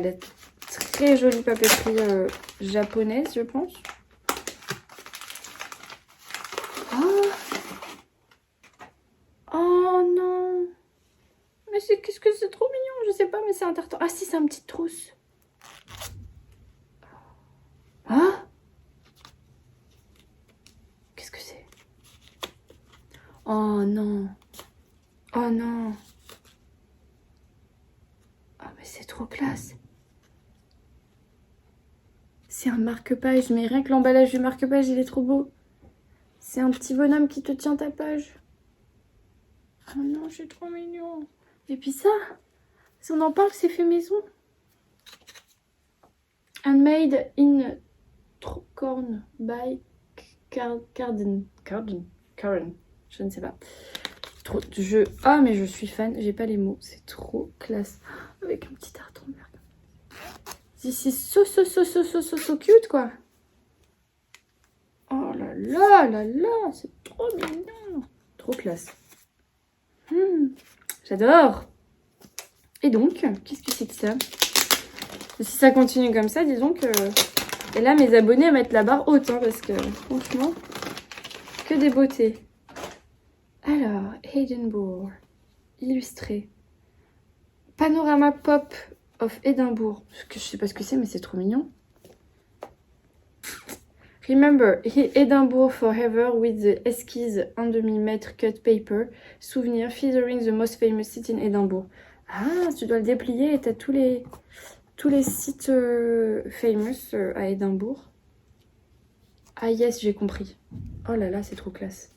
très jolie papeterie japonaise, je pense. Oh, oh non. Mais qu'est-ce que c'est trop mignon. Je sais pas, mais c'est un tartan. Ah si, c'est un petit trousse. Ah, qu'est-ce que c'est? Oh non. Oh non. Ah mais c'est trop classe. C'est un marque-page, mais rien que l'emballage du marque-page, il est trop beau. C'est un petit bonhomme qui te tient ta page. Oh non, c'est trop mignon. Et puis ça, si on en parle, c'est fait maison. Handmade in Trocorn by Carden. Je ne sais pas. Ah mais je suis fan, j'ai pas les mots. C'est trop classe. Avec un petit tartan vert. C'est so cute quoi. Oh là là là là, c'est trop mignon. Trop classe. J'adore. Et donc, qu'est-ce que c'est que ça? Si ça continue comme ça, disons que... Et là, mes abonnés mettent la barre haute, hein, parce que franchement, que des beautés. Alors, Edinburgh, illustré. Panorama Pop of Edinburgh. Je sais pas ce que c'est, mais c'est trop mignon. Remember, Edinburgh forever with the esquisse 1/2 mètre cut paper. Souvenir featuring the most famous city in Edinburgh. Ah, tu dois le déplier et t'as tous les sites famous à Édimbourg. Ah yes, j'ai compris. Oh là là, c'est trop classe.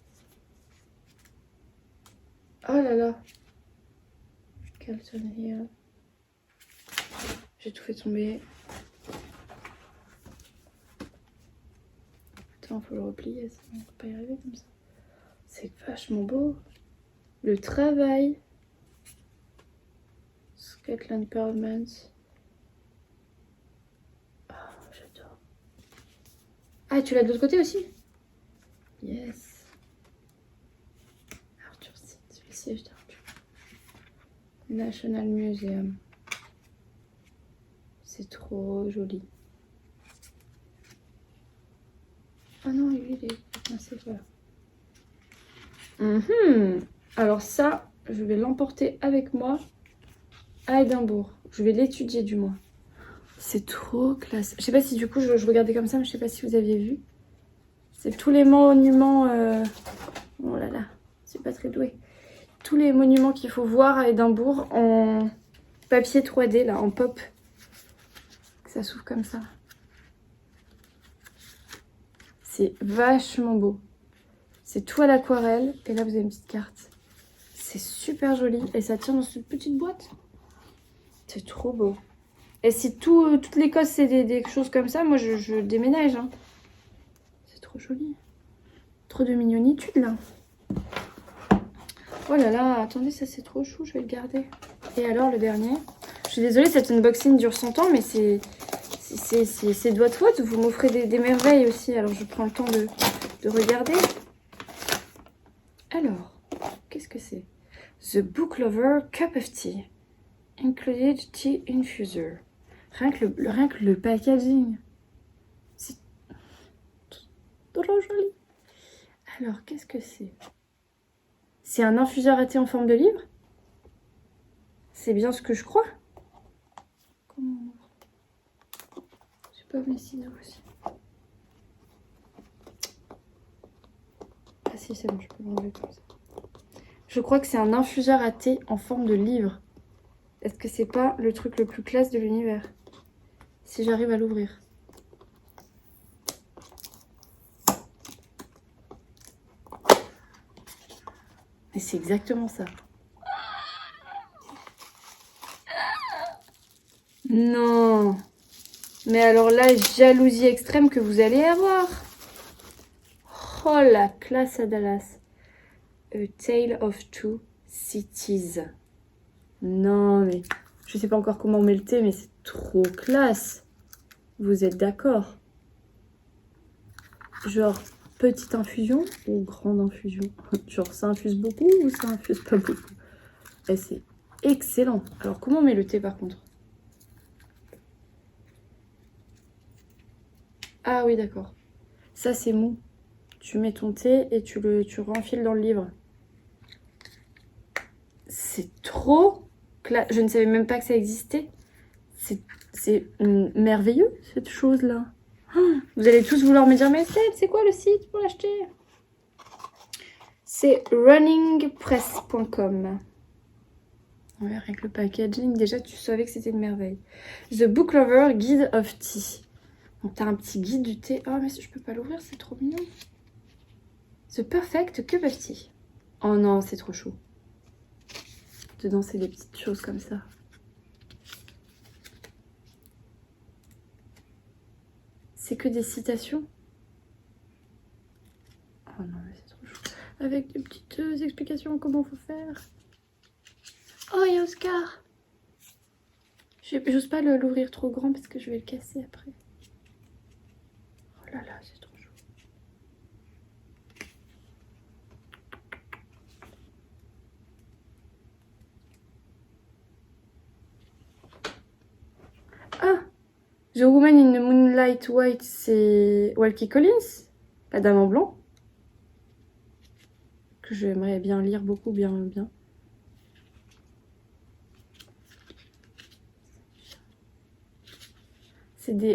Oh là là. Carlton Hill. J'ai tout fait tomber. Attends, faut le replier, on peut pas y arriver comme ça. C'est vachement beau. Le travail. Scotland Parliament. Oh, j'adore. Ah, tu l'as de l'autre côté aussi? Yes. Arthur Seat, le siège d'Arthur. National Museum. C'est trop joli. Ah non, lui, il est coincé, voilà. Alors ça, je vais l'emporter avec moi à Édimbourg. Je vais l'étudier du moins. C'est trop classe. Je sais pas si du coup je regardais comme ça, mais je sais pas si vous aviez vu. C'est tous les monuments... Oh là là, c'est pas très doué. Tous les monuments qu'il faut voir à Édimbourg en papier 3D, là, en pop. Ça s'ouvre comme ça. C'est vachement beau. C'est tout à l'aquarelle. Et là, vous avez une petite carte. C'est super joli. Et ça tient dans cette petite boîte. C'est trop beau. Et si toute l'Écosse, c'est des choses comme ça, moi, je déménage. Hein. C'est trop joli. Trop de mignonitude, là. Oh là là, attendez, ça, c'est trop chou. Je vais le garder. Et alors, le dernier. Je suis désolée, cet unboxing dure 100 ans, mais c'est de votre faute. Vous m'offrez des merveilles aussi. Alors, je prends le temps de regarder. Alors, qu'est-ce que c'est? The Book Lover Cup of Tea. Included Tea Infuser. Rien que le packaging. C'est trop joli. Alors, qu'est-ce que c'est? C'est un infuseur à thé en forme de livre? C'est bien ce que je crois. Comment on ouvre? J'ai pas mes ciseaux aussi. Ah si, c'est bon, je peux l'enlever comme ça. Je crois que c'est un infuseur à thé en forme de livre. Est-ce que c'est pas le truc le plus classe de l'univers? Si j'arrive à l'ouvrir. Et c'est exactement ça. Non. Mais alors là, jalousie extrême que vous allez avoir. Oh, la classe à Dallas. A Tale of Two Cities. Non, mais je sais pas encore comment on met le thé, mais c'est trop classe. Vous êtes d'accord? Genre, petite infusion ou grande infusion. Genre ça infuse beaucoup ou ça infuse pas beaucoup. Et c'est excellent. Alors comment on met le thé par contre? Ah oui d'accord. Ça c'est mou. Tu mets ton thé et tu renfiles dans le livre. C'est trop classe. Je ne savais même pas que ça existait. C'est merveilleux cette chose-là. Vous allez tous vouloir me dire, mais c'est quoi le site pour l'acheter? C'est runningpress.com. Ouais, avec le packaging, déjà tu savais que c'était une merveille. The Book Lover Guide of Tea. Donc t'as un petit guide du thé. Oh mais je peux pas l'ouvrir, c'est trop mignon. The Perfect Cup of Tea. Oh non, c'est trop chaud. Dedans c'est des petites choses comme ça. C'est que des citations. Oh non, mais c'est trop chaud. Avec des petites explications comment faut faire. Oh, il y a Oscar. J'ose pas l'ouvrir trop grand parce que je vais le casser après. Oh là là, c'est trop chaud. Ah! The Woman in the Moonlight White, c'est Walkie Collins, la dame en blanc. Que j'aimerais bien lire beaucoup, bien.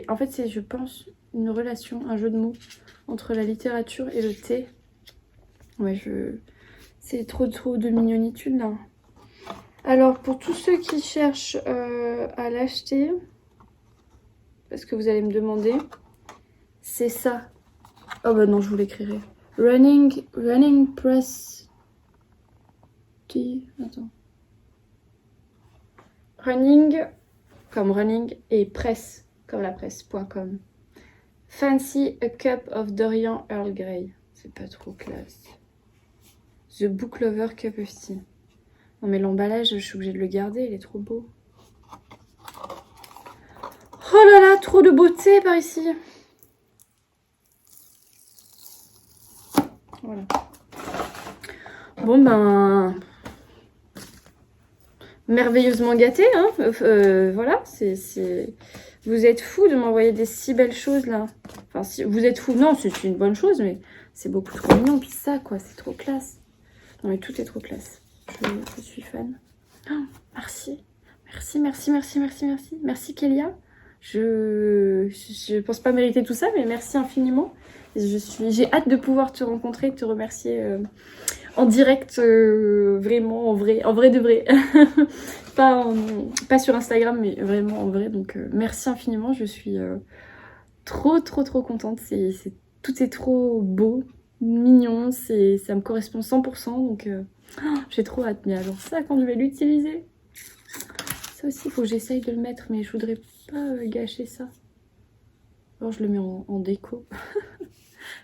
En fait, c'est, je pense, une relation, un jeu de mots entre la littérature et le thé. Ouais, c'est trop de mignonitude, là. Alors, pour tous ceux qui cherchent à l'acheter, parce que vous allez me demander, c'est ça. Oh bah non, je vous l'écrirai. Running Press Tea. Attends. Running, comme running, et press, comme la presse.com. Fancy a cup of Dorian Earl Grey. C'est pas trop classe. The Book Lover Cup of Tea. Non mais l'emballage, je suis obligée de le garder, il est trop beau. Oh là là, trop de beauté par ici. Voilà. Bon ben... merveilleusement gâté, hein. Voilà, vous êtes fous de m'envoyer des si belles choses là. Enfin, si vous êtes fous, non, c'est une bonne chose, mais c'est beaucoup trop mignon. Puis ça, quoi, c'est trop classe. Non mais tout est trop classe. Je suis fan. Oh, merci. Merci Kélia. Je pense pas mériter tout ça, mais merci infiniment. J'ai hâte de pouvoir te rencontrer, de te remercier en direct, vraiment, en vrai de vrai. pas sur Instagram, mais vraiment en vrai. Donc merci infiniment, je suis trop contente. Tout est trop beau, mignon, ça me correspond 100%. Donc j'ai trop hâte. Mais alors ça, quand je vais l'utiliser, ça aussi, il faut que j'essaye de le mettre, mais je voudrais pas gâcher ça. Alors je le mets en déco.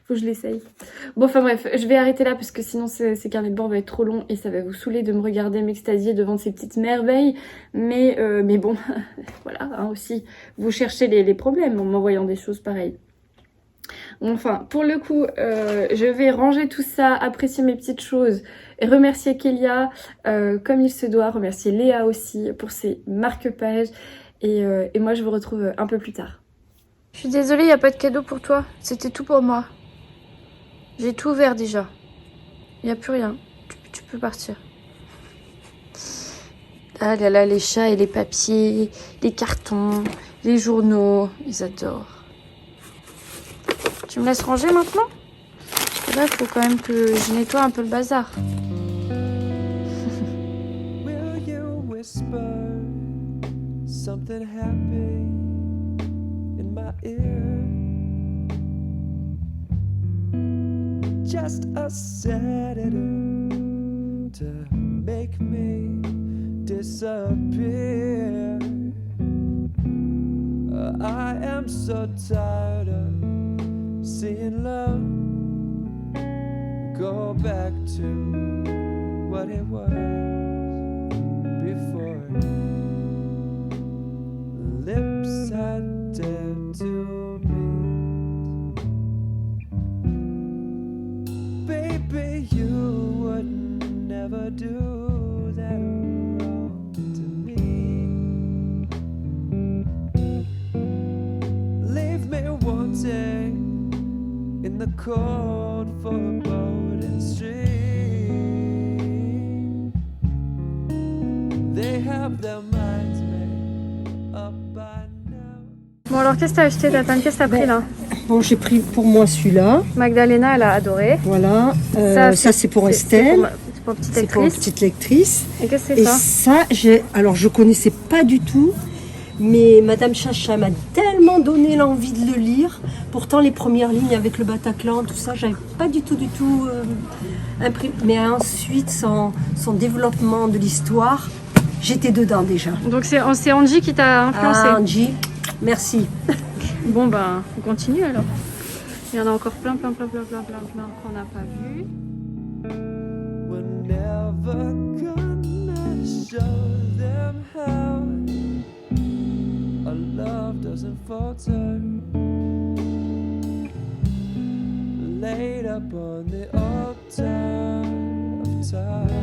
Faut que je l'essaye. Bon, enfin bref, je vais arrêter là parce que sinon ces carnets de bord vont être trop longs et ça va vous saouler de me regarder m'extasier devant ces petites merveilles. Mais bon, voilà, hein, aussi, vous cherchez les problèmes en m'envoyant des choses pareilles. Enfin, pour le coup, je vais ranger tout ça, apprécier mes petites choses, et remercier Kélia comme il se doit, remercier Léa aussi pour ses marque-pages. Et moi, je vous retrouve un peu plus tard. Je suis désolée, il n'y a pas de cadeau pour toi. C'était tout pour moi. J'ai tout ouvert déjà. Il n'y a plus rien. Tu peux partir. Ah là là, les chats et les papiers, les cartons, les journaux, ils adorent. Tu me laisses ranger maintenant? Parce que là, il faut quand même que je nettoie un peu le bazar. Will you whisper something happy in my ear? Just a sedative to make me disappear. I am so tired of seeing love go back to what it was before. Lips had dared to meet. in the cold foreboding stream. They have their minds made up by now. Bon alors qu'est-ce que t'as acheté Tatane? Qu'est-ce que t'as pris là? Bon, j'ai pris pour moi celui-là. Magdalena elle a adoré. Voilà. Ça c'est pour Estelle. C'est pour petite C'est pour lectrice. petite lectrice. Et qu'est-ce que c'est Et ça? alors je connaissais pas du tout, mais Madame Chacha m'a tellement donné l'envie de le lire. Pourtant les premières lignes avec le Bataclan, tout ça, j'avais pas du tout imprimé. Mais ensuite son développement de l'histoire, j'étais dedans déjà. Donc c'est Angie qui t'a influencé. Ah, Angie, merci. Bon ben on continue alors. Il y en a encore plein qu'on n'a pas vu. We're never gonna show them how our love doesn't falter. Laid up on the altar of time.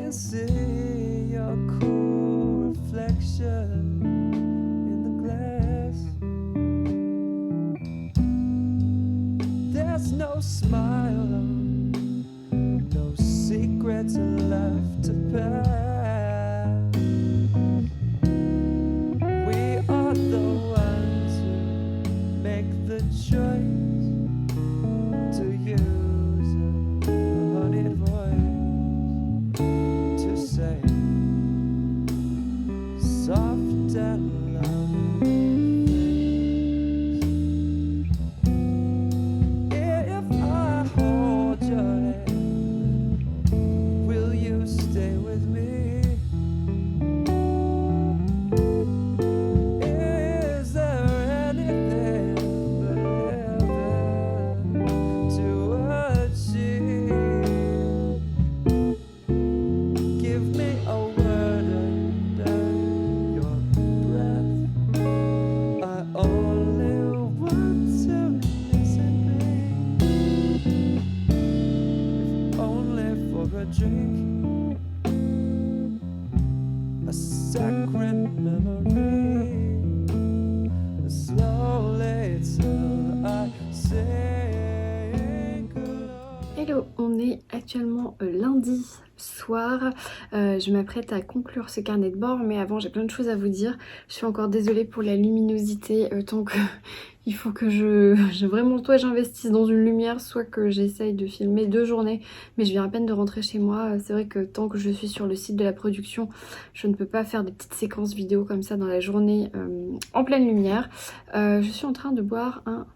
See your cool reflection in the glass. There's no smile on, no secrets left to pass. We are the ones who make the choice to use a honeyed voice. Say soft and loving things. If I hold your hand, will you stay with me? Is there anything but heaven to achieve? Give me a word under your breath. I only want to listen, if only for a drink, a sacred memory. Slowly till I sink alone. Hello, on est actuellement lundi soir. Je m'apprête à conclure ce carnet de bord, mais avant j'ai plein de choses à vous dire. Je suis encore désolée pour la luminosité, tant que il faut que vraiment soit j'investisse dans une lumière, soit que j'essaye de filmer 2 journées, mais je viens à peine de rentrer chez moi. C'est vrai que tant que je suis sur le site de la production, je ne peux pas faire des petites séquences vidéo comme ça dans la journée en pleine lumière. Je suis en train de boire un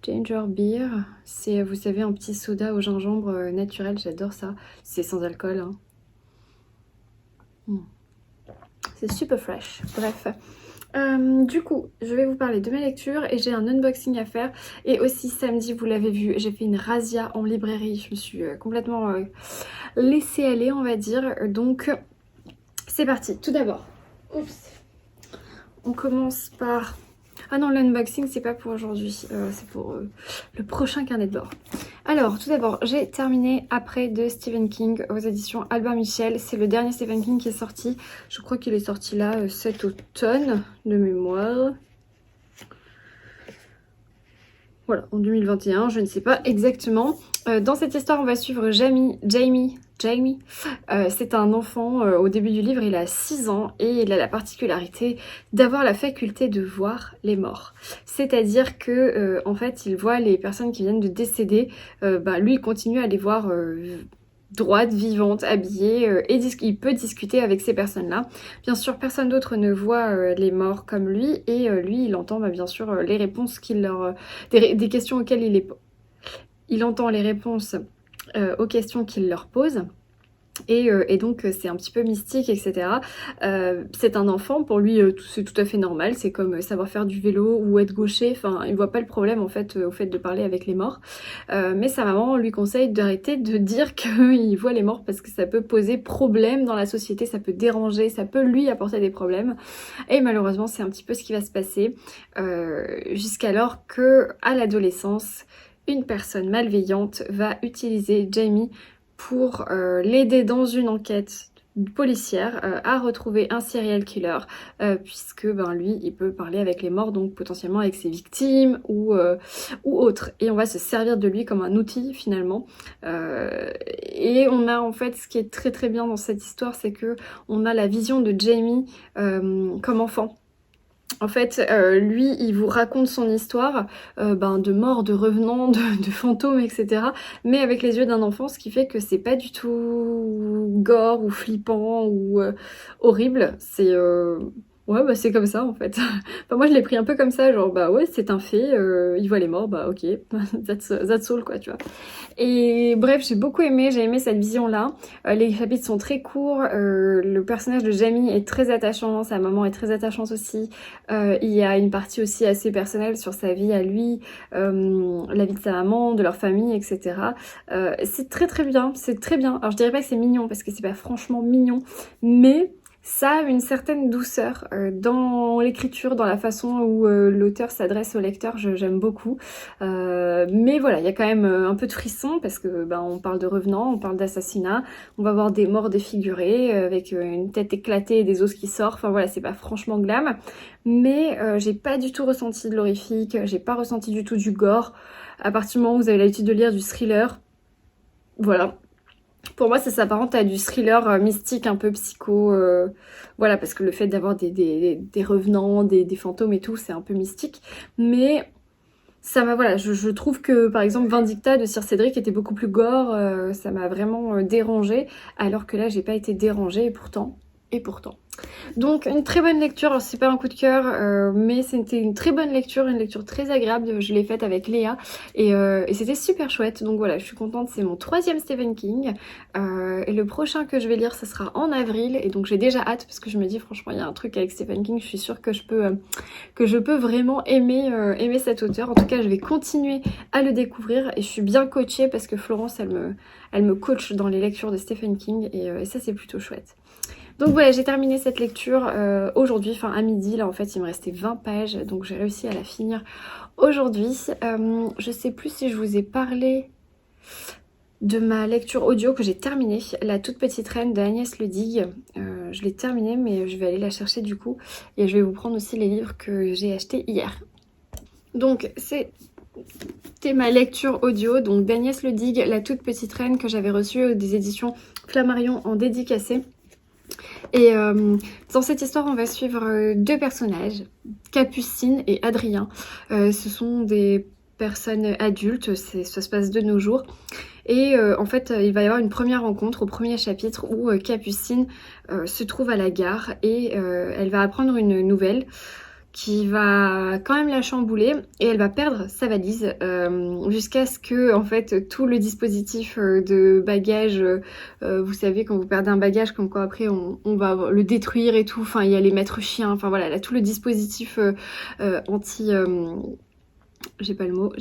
Ginger Beer, c'est, vous savez, un petit soda au gingembre naturel, j'adore ça. C'est sans alcool, hein. C'est super fresh, bref. Du coup, je vais vous parler de mes lectures et j'ai un unboxing à faire. Et aussi samedi, vous l'avez vu, j'ai fait une razzia en librairie. Je me suis complètement laisser aller, on va dire. Donc c'est parti. Tout d'abord, on commence par... Ah non, l'unboxing c'est pas pour aujourd'hui, c'est pour le prochain carnet de bord. Alors tout d'abord, j'ai terminé Après de Stephen King aux éditions Albin Michel. C'est le dernier Stephen King qui est sorti. Je crois qu'il est sorti là cet automne de mémoire. Voilà, en 2021, je ne sais pas exactement. Dans cette histoire, on va suivre Jamie. C'est un enfant, au début du livre, il a 6 ans et il a la particularité d'avoir la faculté de voir les morts. C'est-à-dire que, en fait, il voit les personnes qui viennent de décéder, lui, il continue à les voir droites, vivantes, habillées, et il peut discuter avec ces personnes-là. Bien sûr, personne d'autre ne voit les morts comme lui, et lui, il entend bien sûr les réponses qu'il leur... des questions auxquelles il entend les réponses aux questions qu'il leur pose. Et donc c'est un petit peu mystique, etc. C'est un enfant, pour lui c'est tout à fait normal, c'est comme savoir faire du vélo ou être gaucher, enfin il voit pas le problème en fait au fait de parler avec les morts. Mais sa maman lui conseille d'arrêter de dire qu'il voit les morts parce que ça peut poser problème dans la société, ça peut déranger, ça peut lui apporter des problèmes. Et malheureusement c'est un petit peu ce qui va se passer jusqu'alors que à l'adolescence, une personne malveillante va utiliser Jamie pour l'aider dans une enquête policière à retrouver un serial killer, puisque lui il peut parler avec les morts, donc potentiellement avec ses victimes ou autres, et on va se servir de lui comme un outil finalement. Et on a en fait, ce qui est très très bien dans cette histoire, c'est que on a la vision de Jamie comme enfant. En fait, lui, il vous raconte son histoire de mort, de revenants, de fantômes, etc. Mais avec les yeux d'un enfant, ce qui fait que c'est pas du tout gore ou flippant ou horrible. C'est ouais, c'est comme ça en fait. Enfin, moi je l'ai pris un peu comme ça, genre ouais, c'est un fait, il voit les morts, ok, that's all quoi, tu vois. Et bref, j'ai beaucoup aimé, j'ai aimé cette vision-là. Les chapitres sont très courts, le personnage de Jamie est très attachant, sa maman est très attachante aussi. Il y a une partie aussi assez personnelle sur sa vie à lui, la vie de sa maman, de leur famille, etc. C'est très très bien, c'est très bien. Alors je dirais pas que c'est mignon, parce que c'est pas franchement mignon, mais... ça a une certaine douceur dans l'écriture, dans la façon où l'auteur s'adresse au lecteur, j'aime beaucoup. Mais voilà, il y a quand même un peu de frisson parce que on parle de revenants, on parle d'assassinat, on va voir des morts défigurées avec une tête éclatée et des os qui sortent. Enfin voilà, c'est pas franchement glam. Mais j'ai pas du tout ressenti de l'horrifique, j'ai pas ressenti du tout du gore. À partir du moment où vous avez l'habitude de lire du thriller, voilà. Pour moi, ça s'apparente à du thriller mystique, un peu psycho, voilà, parce que le fait d'avoir des revenants, des fantômes et tout, c'est un peu mystique. Mais ça m'a, voilà, je trouve que par exemple Vindicta de Sir Cédric était beaucoup plus gore, ça m'a vraiment dérangée, alors que là, j'ai pas été dérangée, et pourtant. Donc une très bonne lecture, alors c'est pas un coup de cœur, mais c'était une très bonne lecture, une lecture très agréable, je l'ai faite avec Léa, et c'était super chouette, donc voilà, je suis contente, c'est mon 3e Stephen King, et le prochain que je vais lire, ça sera en avril, et donc j'ai déjà hâte, parce que je me dis franchement, il y a un truc avec Stephen King, je suis sûre que je peux vraiment aimer cet auteur. En tout cas, je vais continuer à le découvrir, et je suis bien coachée, parce que Florence, elle me coach dans les lectures de Stephen King, et ça c'est plutôt chouette. Donc voilà, j'ai terminé cette lecture aujourd'hui, enfin à midi, là en fait il me restait 20 pages, donc j'ai réussi à la finir aujourd'hui. Je sais plus si je vous ai parlé de ma lecture audio que j'ai terminée, La toute petite reine d'Agnès Ledig. Je l'ai terminée, mais je vais aller la chercher du coup, et je vais vous prendre aussi les livres que j'ai achetés hier. Donc c'était ma lecture audio, donc d'Agnès Ledig, La toute petite reine, que j'avais reçue des éditions Flammarion en dédicacé. Et dans cette histoire, on va suivre 2 personnages, Capucine et Adrien. Ce sont des personnes adultes, ça se passe de nos jours. Et en fait, il va y avoir une première rencontre au premier chapitre où Capucine se trouve à la gare et elle va apprendre une nouvelle qui va quand même la chambouler, et elle va perdre sa valise jusqu'à ce que en fait tout le dispositif de bagage, vous savez quand vous perdez un bagage, comme quoi après on va le détruire et tout, enfin il y a les maîtres chiens, enfin voilà, là tout le dispositif j'ai pas le mot,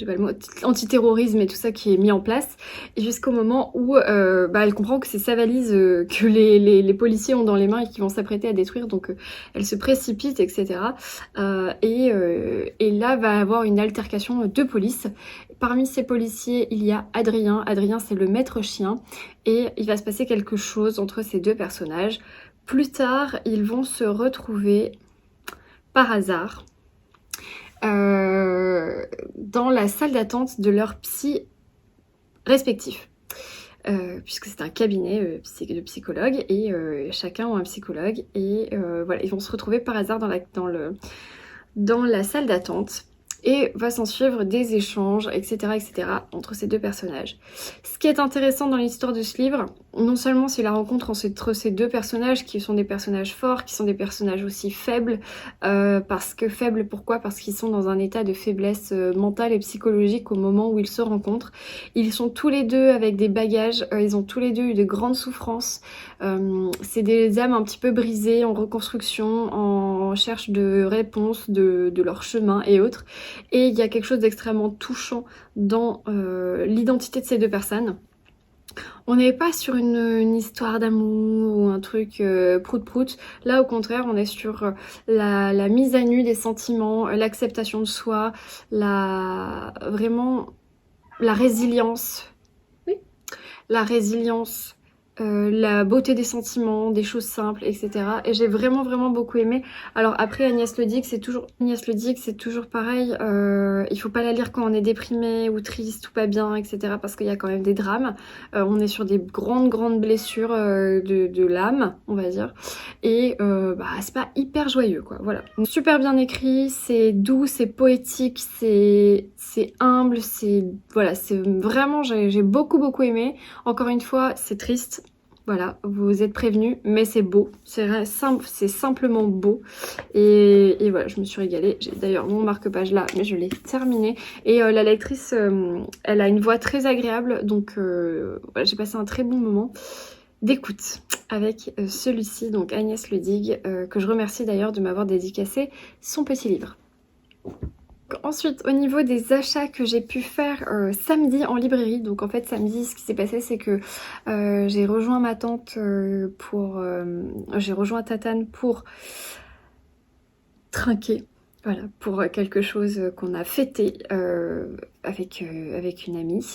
antiterrorisme et tout ça qui est mis en place, et jusqu'au moment où elle comprend que c'est sa valise que les policiers ont dans les mains et qui vont s'apprêter à détruire, donc elle se précipite, etc. Et là va avoir une altercation de police. Parmi ces policiers, il y a Adrien. Adrien, c'est le maître chien, et il va se passer quelque chose entre ces deux personnages. Plus tard, ils vont se retrouver par hasard dans la salle d'attente de leurs psy respectifs. Puisque c'est un cabinet de psychologues, et chacun a un psychologue, et voilà, ils vont se retrouver par hasard dans la salle d'attente, et va s'en suivre des échanges, etc., entre ces deux personnages. Ce qui est intéressant dans l'histoire de ce livre, non seulement c'est la rencontre entre ces deux personnages qui sont des personnages forts, qui sont des personnages aussi faibles, faibles pourquoi? Parce qu'ils sont dans un état de faiblesse mentale et psychologique au moment où ils se rencontrent. Ils sont tous les deux avec des bagages, ils ont tous les deux eu de grandes souffrances, c'est des âmes un petit peu brisées, en reconstruction, en recherche de réponses de leur chemin et autres. Et il y a quelque chose d'extrêmement touchant dans l'identité de ces deux personnes. On n'est pas sur une histoire d'amour ou un truc prout-prout. Là, au contraire, on est sur la mise à nu des sentiments, l'acceptation de soi, vraiment la résilience. Oui, la résilience. La beauté des sentiments, des choses simples, etc. Et j'ai vraiment beaucoup aimé. Alors après, Agnès Le Dicq, c'est toujours pareil. Il faut pas la lire quand on est déprimé ou triste ou pas bien, etc. Parce qu'il y a quand même des drames. On est sur des grandes blessures de l'âme, on va dire. Et c'est pas hyper joyeux, quoi. Voilà. Donc, super bien écrit, c'est doux, c'est poétique, c'est humble, c'est vraiment, j'ai beaucoup aimé. Encore une fois, c'est triste. Voilà, vous êtes prévenus, mais c'est beau, c'est simplement beau, et voilà, je me suis régalée. J'ai d'ailleurs mon marque-page là, mais je l'ai terminé, et la lectrice, elle a une voix très agréable, donc voilà, j'ai passé un très bon moment d'écoute avec celui-ci, donc Agnès Le Dicq, que je remercie d'ailleurs de m'avoir dédicacé son petit livre. Ensuite, au niveau des achats que j'ai pu faire samedi en librairie, donc en fait samedi ce qui s'est passé c'est que j'ai rejoint ma tante j'ai rejoint Tatane pour trinquer, voilà, pour quelque chose qu'on a fêté avec une amie,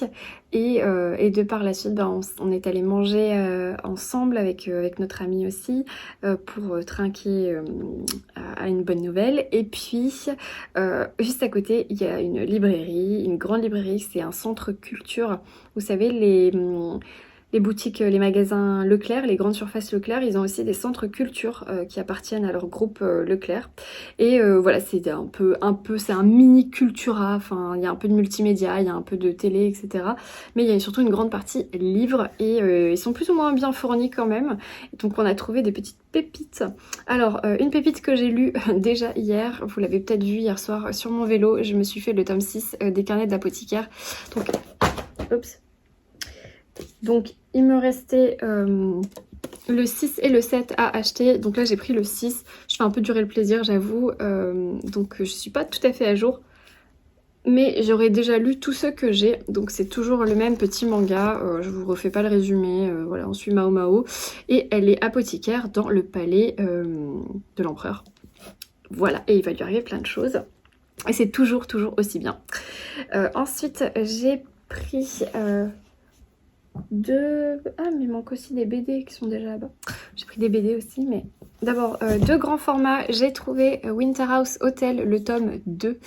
et de par la suite on est allé manger ensemble avec notre amie aussi, pour trinquer à une bonne nouvelle. Et puis juste à côté il y a une librairie, une grande librairie, c'est un centre culture, vous savez les boutiques, les magasins Leclerc, les grandes surfaces Leclerc, ils ont aussi des centres culture qui appartiennent à leur groupe Leclerc. Et voilà, c'est c'est un mini Cultura, enfin il y a un peu de multimédia, il y a un peu de télé, etc. Mais il y a surtout une grande partie livres, et ils sont plus ou moins bien fournis quand même. Donc on a trouvé des petites pépites. Alors une pépite que j'ai lue déjà hier, vous l'avez peut-être vu hier soir sur mon vélo, je me suis fait le tome 6 des carnets d'apothicaire. Donc il me restait le 6 et le 7 à acheter, donc là j'ai pris le 6, je fais un peu durer le plaisir j'avoue, donc je suis pas tout à fait à jour, mais j'aurais déjà lu tous ceux que j'ai, donc c'est toujours le même petit manga, je vous refais pas le résumé, voilà, on suit Mao Mao, et elle est apothicaire dans le palais de l'empereur, voilà, et il va lui arriver plein de choses, et c'est toujours aussi bien. Ensuite j'ai pris... Ah mais il manque aussi des BD qui sont déjà là-bas. J'ai pris des BD aussi, mais d'abord deux grands formats. J'ai trouvé Winterhouse Hotel, le tome 2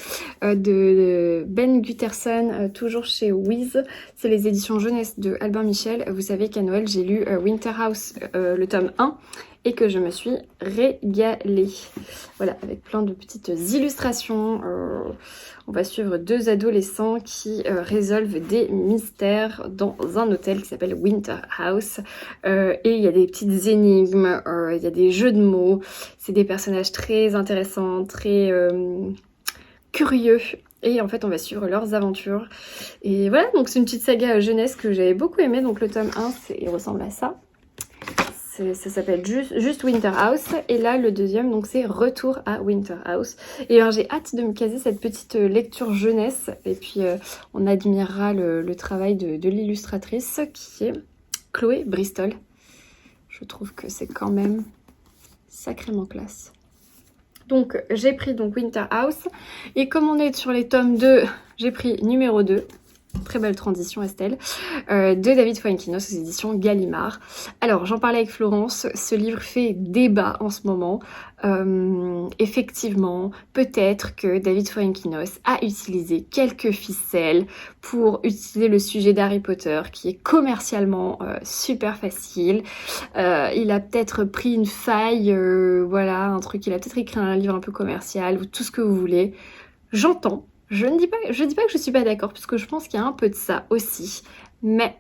de Ben Gutterson, toujours chez Wiz. C'est les éditions jeunesse de Albin Michel. Vous savez qu'à Noël j'ai lu Winterhouse le tome 1 et que je me suis régalée. Voilà, avec plein de petites illustrations. On va suivre deux adolescents qui résolvent des mystères dans un hôtel qui s'appelle Winterhouse. Et il y a des petites énigmes, il y a des jeux de mots. C'est des personnages très intéressants, très curieux. Et en fait, on va suivre leurs aventures. Et voilà, donc c'est une petite saga jeunesse que j'avais beaucoup aimée. Donc le tome 1, il ressemble à ça. Ça s'appelle juste Winter House. Et là, le deuxième, donc c'est Retour à Winter House. Et alors, j'ai hâte de me caser cette petite lecture jeunesse. Et puis, on admirera le travail de l'illustratrice qui est Chloé Bristol. Je trouve que c'est quand même sacrément classe. Donc, j'ai pris donc Winter House. Et comme on est sur les tomes 2, j'ai pris numéro 2. Très belle transition Estelle, de David Fuenquinos aux éditions Gallimard. Alors j'en parlais avec Florence, ce livre fait débat en ce moment. Effectivement, peut-être que David Fuenquinos a utilisé quelques ficelles pour utiliser le sujet d'Harry Potter qui est commercialement super facile. Il a peut-être pris une faille, voilà, un truc, il a peut-être écrit un livre un peu commercial ou tout ce que vous voulez. J'entends. Je dis pas que je suis pas d'accord, parce que je pense qu'il y a un peu de ça aussi. Mais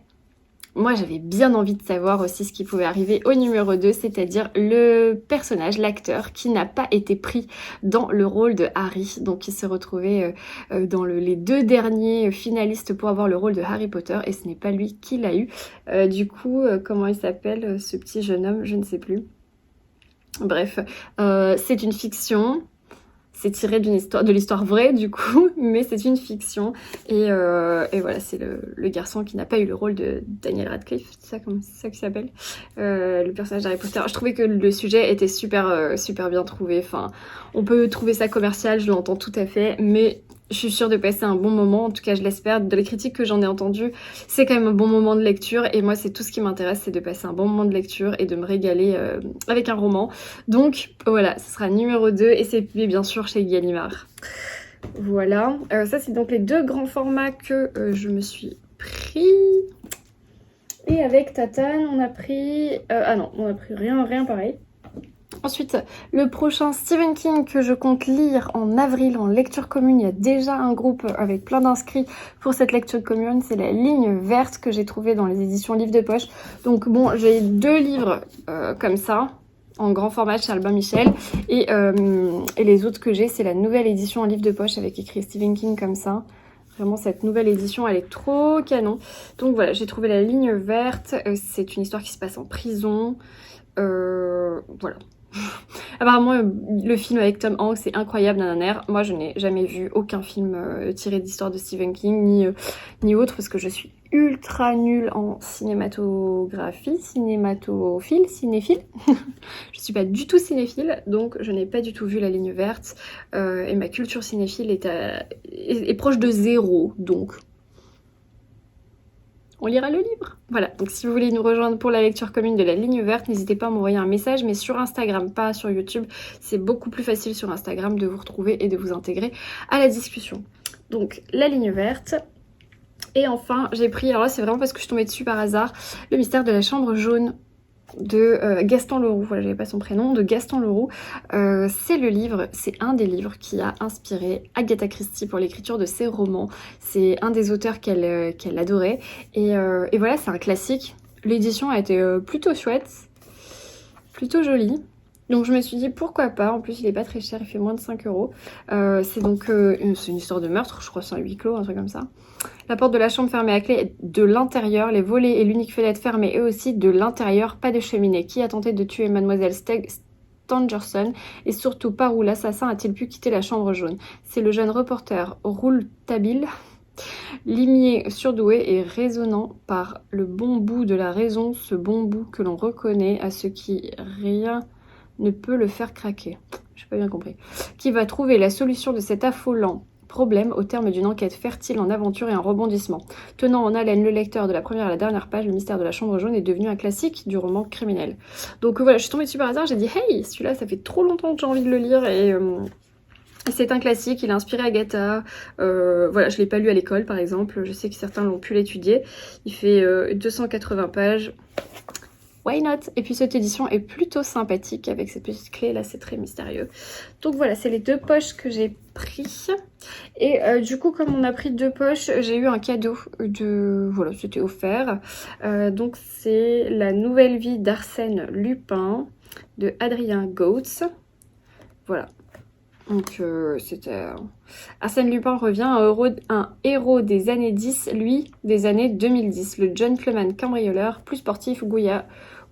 moi, j'avais bien envie de savoir aussi ce qui pouvait arriver au numéro 2, c'est-à-dire le personnage, l'acteur, qui n'a pas été pris dans le rôle de Harry. Donc, il s'est retrouvé dans les 2 derniers finalistes pour avoir le rôle de Harry Potter, et ce n'est pas lui qui l'a eu. Du coup, comment il s'appelle, ce petit jeune homme, je ne sais plus. Bref, c'est une fiction. C'est tiré de l'histoire vraie du coup, mais c'est une fiction. Et voilà, c'est le garçon qui n'a pas eu le rôle de Daniel Radcliffe, c'est ça qu'il s'appelle, le personnage d'Harry Potter. Je trouvais que le sujet était super bien trouvé. Enfin, on peut trouver ça commercial, je l'entends tout à fait, mais je suis sûre de passer un bon moment, en tout cas je l'espère. De les critiques que j'en ai entendues, c'est quand même un bon moment de lecture, et moi c'est tout ce qui m'intéresse, c'est de passer un bon moment de lecture et de me régaler avec un roman. Donc voilà, ce sera numéro 2 et c'est bien sûr chez Gallimard. Voilà, ça c'est donc les 2 grands formats que je me suis pris. Et avec Tatane, on a pris... ah non, on a pris rien pareil. Ensuite, le prochain Stephen King que je compte lire en avril en lecture commune, il y a déjà un groupe avec plein d'inscrits pour cette lecture commune, c'est La Ligne Verte que j'ai trouvé dans les éditions Livres de Poche. Donc bon, j'ai 2 livres comme ça, en grand format chez Albin Michel, et les autres que j'ai, c'est la nouvelle édition en Livre de Poche avec écrit Stephen King comme ça. Vraiment, cette nouvelle édition, elle est trop canon. Donc voilà, j'ai trouvé La Ligne Verte, c'est une histoire qui se passe en prison, voilà. Apparemment, le film avec Tom Hanks c'est incroyable, nanana. Moi, je n'ai jamais vu aucun film tiré d'histoire de Stephen King, ni autre, parce que je suis ultra nulle en cinématographie, cinéphile. Je suis pas du tout cinéphile, donc je n'ai pas du tout vu La Ligne Verte. Et ma culture cinéphile est proche de 0, donc... on lira le livre. Voilà, donc si vous voulez nous rejoindre pour la lecture commune de La Ligne Verte, n'hésitez pas à m'envoyer un message, mais sur Instagram, pas sur YouTube. C'est beaucoup plus facile sur Instagram de vous retrouver et de vous intégrer à la discussion. Donc, La Ligne Verte. Et enfin, j'ai pris, alors là c'est vraiment parce que je suis tombée dessus par hasard, Le Mystère de la Chambre Jaune de Gaston Leroux, voilà, j'avais pas son prénom, de Gaston Leroux. C'est un des livres qui a inspiré Agatha Christie pour l'écriture de ses romans. C'est un des auteurs qu'elle adorait, et voilà, c'est un classique. L'édition a été plutôt chouette, plutôt jolie. Donc je me suis dit pourquoi pas, en plus il est pas très cher, il fait moins de 5 €. C'est donc c'est une histoire de meurtre, je crois que c'est un huis clos, un truc comme ça. La porte de la chambre fermée à clé de l'intérieur, les volets et l'unique fenêtre fermée eux aussi de l'intérieur, pas de cheminée. Qui a tenté de tuer mademoiselle Stangerson et surtout par où l'assassin a-t-il pu quitter la chambre jaune? C'est le jeune reporter Rouletabille, limier surdoué et raisonnant par le bon bout de la raison, ce bon bout que l'on reconnaît à ce qui rien ne peut le faire craquer. J'ai pas bien compris. Qui va trouver la solution de cet affolant problème au terme d'une enquête fertile en aventure et en rebondissement. Tenant en haleine le lecteur de la première à la dernière page, Le Mystère de la Chambre Jaune est devenu un classique du roman criminel. Donc voilà, je suis tombée dessus par hasard, j'ai dit hey, celui-là ça fait trop longtemps que j'ai envie de le lire, et c'est un classique, il a inspiré Agatha. Voilà, je l'ai pas lu à l'école par exemple, je sais que certains l'ont pu l'étudier. Il fait 280 pages. Why not? Et puis cette édition est plutôt sympathique avec ces petites clés là, c'est très mystérieux. Donc voilà, c'est les 2 poches que j'ai pris. Et du coup, comme on a pris 2 poches, j'ai eu un cadeau de... Voilà, c'était offert. Donc c'est La Nouvelle Vie d'Arsène Lupin de Adrien Gautz. Voilà. Donc c'était... Arsène Lupin revient, un héros des années 10, lui des années 2010. Le gentleman cambrioleur, plus sportif,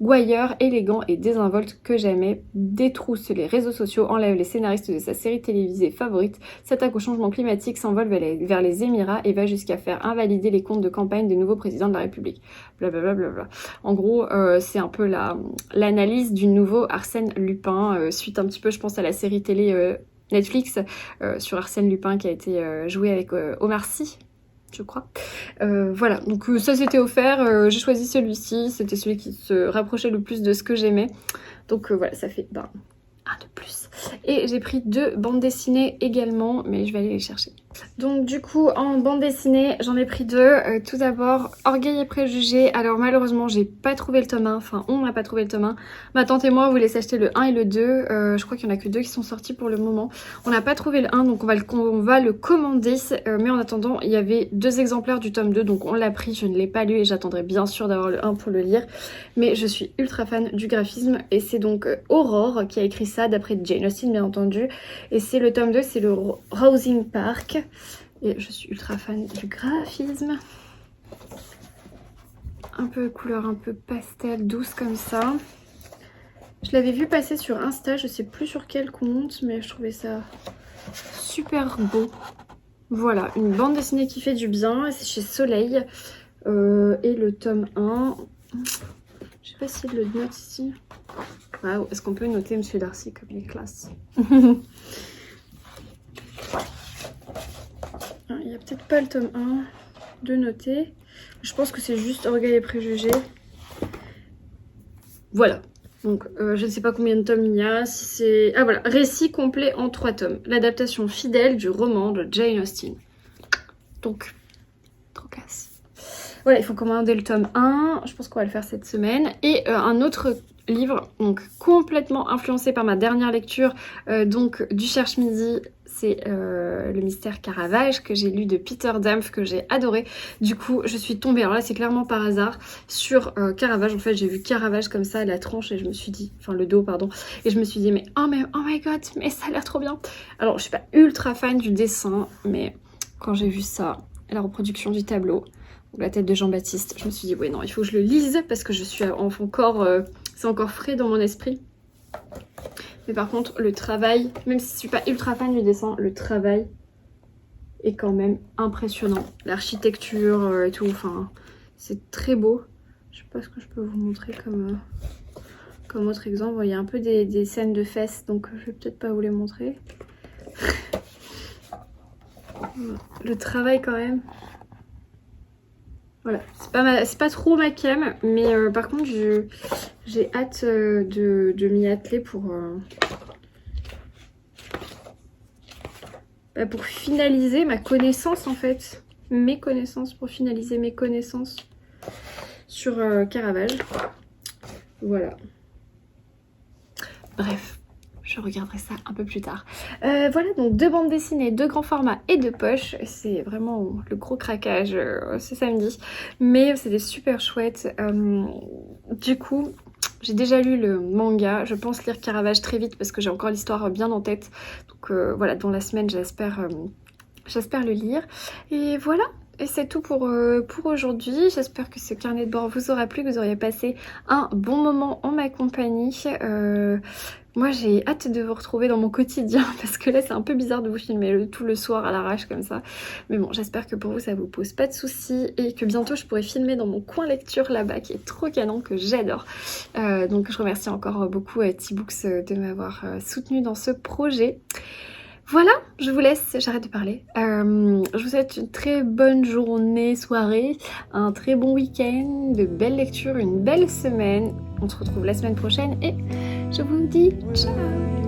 gouailleur, élégant et désinvolte que jamais, détrousse les réseaux sociaux, enlève les scénaristes de sa série télévisée favorite, s'attaque au changement climatique, s'envole vers les Émirats et va jusqu'à faire invalider les comptes de campagne des nouveaux présidents de la République. Blablabla. En gros, c'est un peu l'analyse du nouveau Arsène Lupin, suite un petit peu, je pense, à la série télé Netflix sur Arsène Lupin qui a été joué avec Omar Sy, je crois. Voilà, donc ça c'était offert, j'ai choisi celui-ci, c'était celui qui se rapprochait le plus de ce que j'aimais. Donc voilà, ça fait un de plus. Et j'ai pris 2 bandes dessinées également, mais je vais aller les chercher. Donc du coup, en bande dessinée, j'en ai pris 2. Tout d'abord, Orgueil et Préjugés. Alors malheureusement, j'ai pas trouvé le tome 1. Enfin, on n'a pas trouvé le tome 1. Ma tante et moi, on voulait s'acheter le 1 et le 2. Je crois qu'il y en a que 2 qui sont sortis pour le moment. On n'a pas trouvé le 1, donc on va le commander. Mais en attendant, il y avait 2 exemplaires du tome 2, donc on l'a pris. Je ne l'ai pas lu et j'attendrai bien sûr d'avoir le 1 pour le lire. Mais je suis ultra fan du graphisme. Et c'est donc Aurore qui a écrit ça, d'après Jane Austen bien entendu. Et c'est le tome 2, c'est le Rousing Park. Et je suis ultra fan du graphisme. Un peu couleur un peu pastel, douce comme ça. Je l'avais vu passer sur Insta, je sais plus sur quel compte, mais je trouvais ça super beau. Voilà, une bande dessinée qui fait du bien, c'est chez Soleil. Et le tome 1, je sais pas s'il le note ici. Waouh, est-ce qu'on peut noter Monsieur Darcy comme il est classe? Il n'y a peut-être pas le tome 1 de noter. Je pense que c'est juste Orgueil et Préjugés. Voilà. Donc je ne sais pas combien de tomes il y a. Si c'est... Ah voilà, récit complet en 3 tomes. L'adaptation fidèle du roman de Jane Austen. Donc, trop classe. Voilà, il faut commander le tome 1. Je pense qu'on va le faire cette semaine. Et un autre livre, donc complètement influencé par ma dernière lecture, donc du Cherche-Midi. C'est le mystère Caravage que j'ai lu de Peter Dampf, que j'ai adoré. Du coup, je suis tombée, alors là c'est clairement par hasard, sur Caravage. En fait, j'ai vu Caravage comme ça, la tranche, et je me suis dit, enfin le dos, pardon, et je me suis dit, mais oh my god, mais ça a l'air trop bien. Alors, je suis pas ultra fan du dessin, mais quand j'ai vu ça, la reproduction du tableau, la tête de Jean-Baptiste, je me suis dit, ouais, non, il faut que je le lise parce que je suis encore, c'est encore frais dans mon esprit. Mais par contre, le travail, même si je suis pas ultra fan du dessin, le travail est quand même impressionnant. L'architecture et tout, enfin, c'est très beau. Je sais pas ce que je peux vous montrer comme autre exemple. Il y a un peu des scènes de fesses, donc je vais peut-être pas vous les montrer. Le travail quand même. Voilà, c'est pas trop ma cam, mais par contre j'ai hâte de m'y atteler pour finaliser ma connaissance en fait. Mes connaissances, pour finaliser mes connaissances sur Caravage. Voilà. Bref. Je regarderai ça un peu plus tard. Voilà, donc 2 bandes dessinées, 2 grands formats et 2 poches. C'est vraiment le gros craquage ce samedi. Mais c'était super chouette. Du coup, j'ai déjà lu le manga. Je pense lire Caravage très vite parce que j'ai encore l'histoire bien en tête. Donc voilà, dans la semaine, j'espère le lire. Et voilà. Et c'est tout pour aujourd'hui. J'espère que ce carnet de bord vous aura plu, que vous auriez passé un bon moment en ma compagnie. Moi j'ai hâte de vous retrouver dans mon quotidien parce que là c'est un peu bizarre de vous filmer tout le soir à l'arrache comme ça. Mais bon, j'espère que pour vous ça vous pose pas de soucis et que bientôt je pourrai filmer dans mon coin lecture là-bas qui est trop canon, que j'adore. Donc je remercie encore beaucoup T-Books de m'avoir soutenue dans ce projet. Voilà, je vous laisse, j'arrête de parler. Je vous souhaite une très bonne journée, soirée, un très bon week-end, de belles lectures, une belle semaine. On se retrouve la semaine prochaine et je vous dis ciao!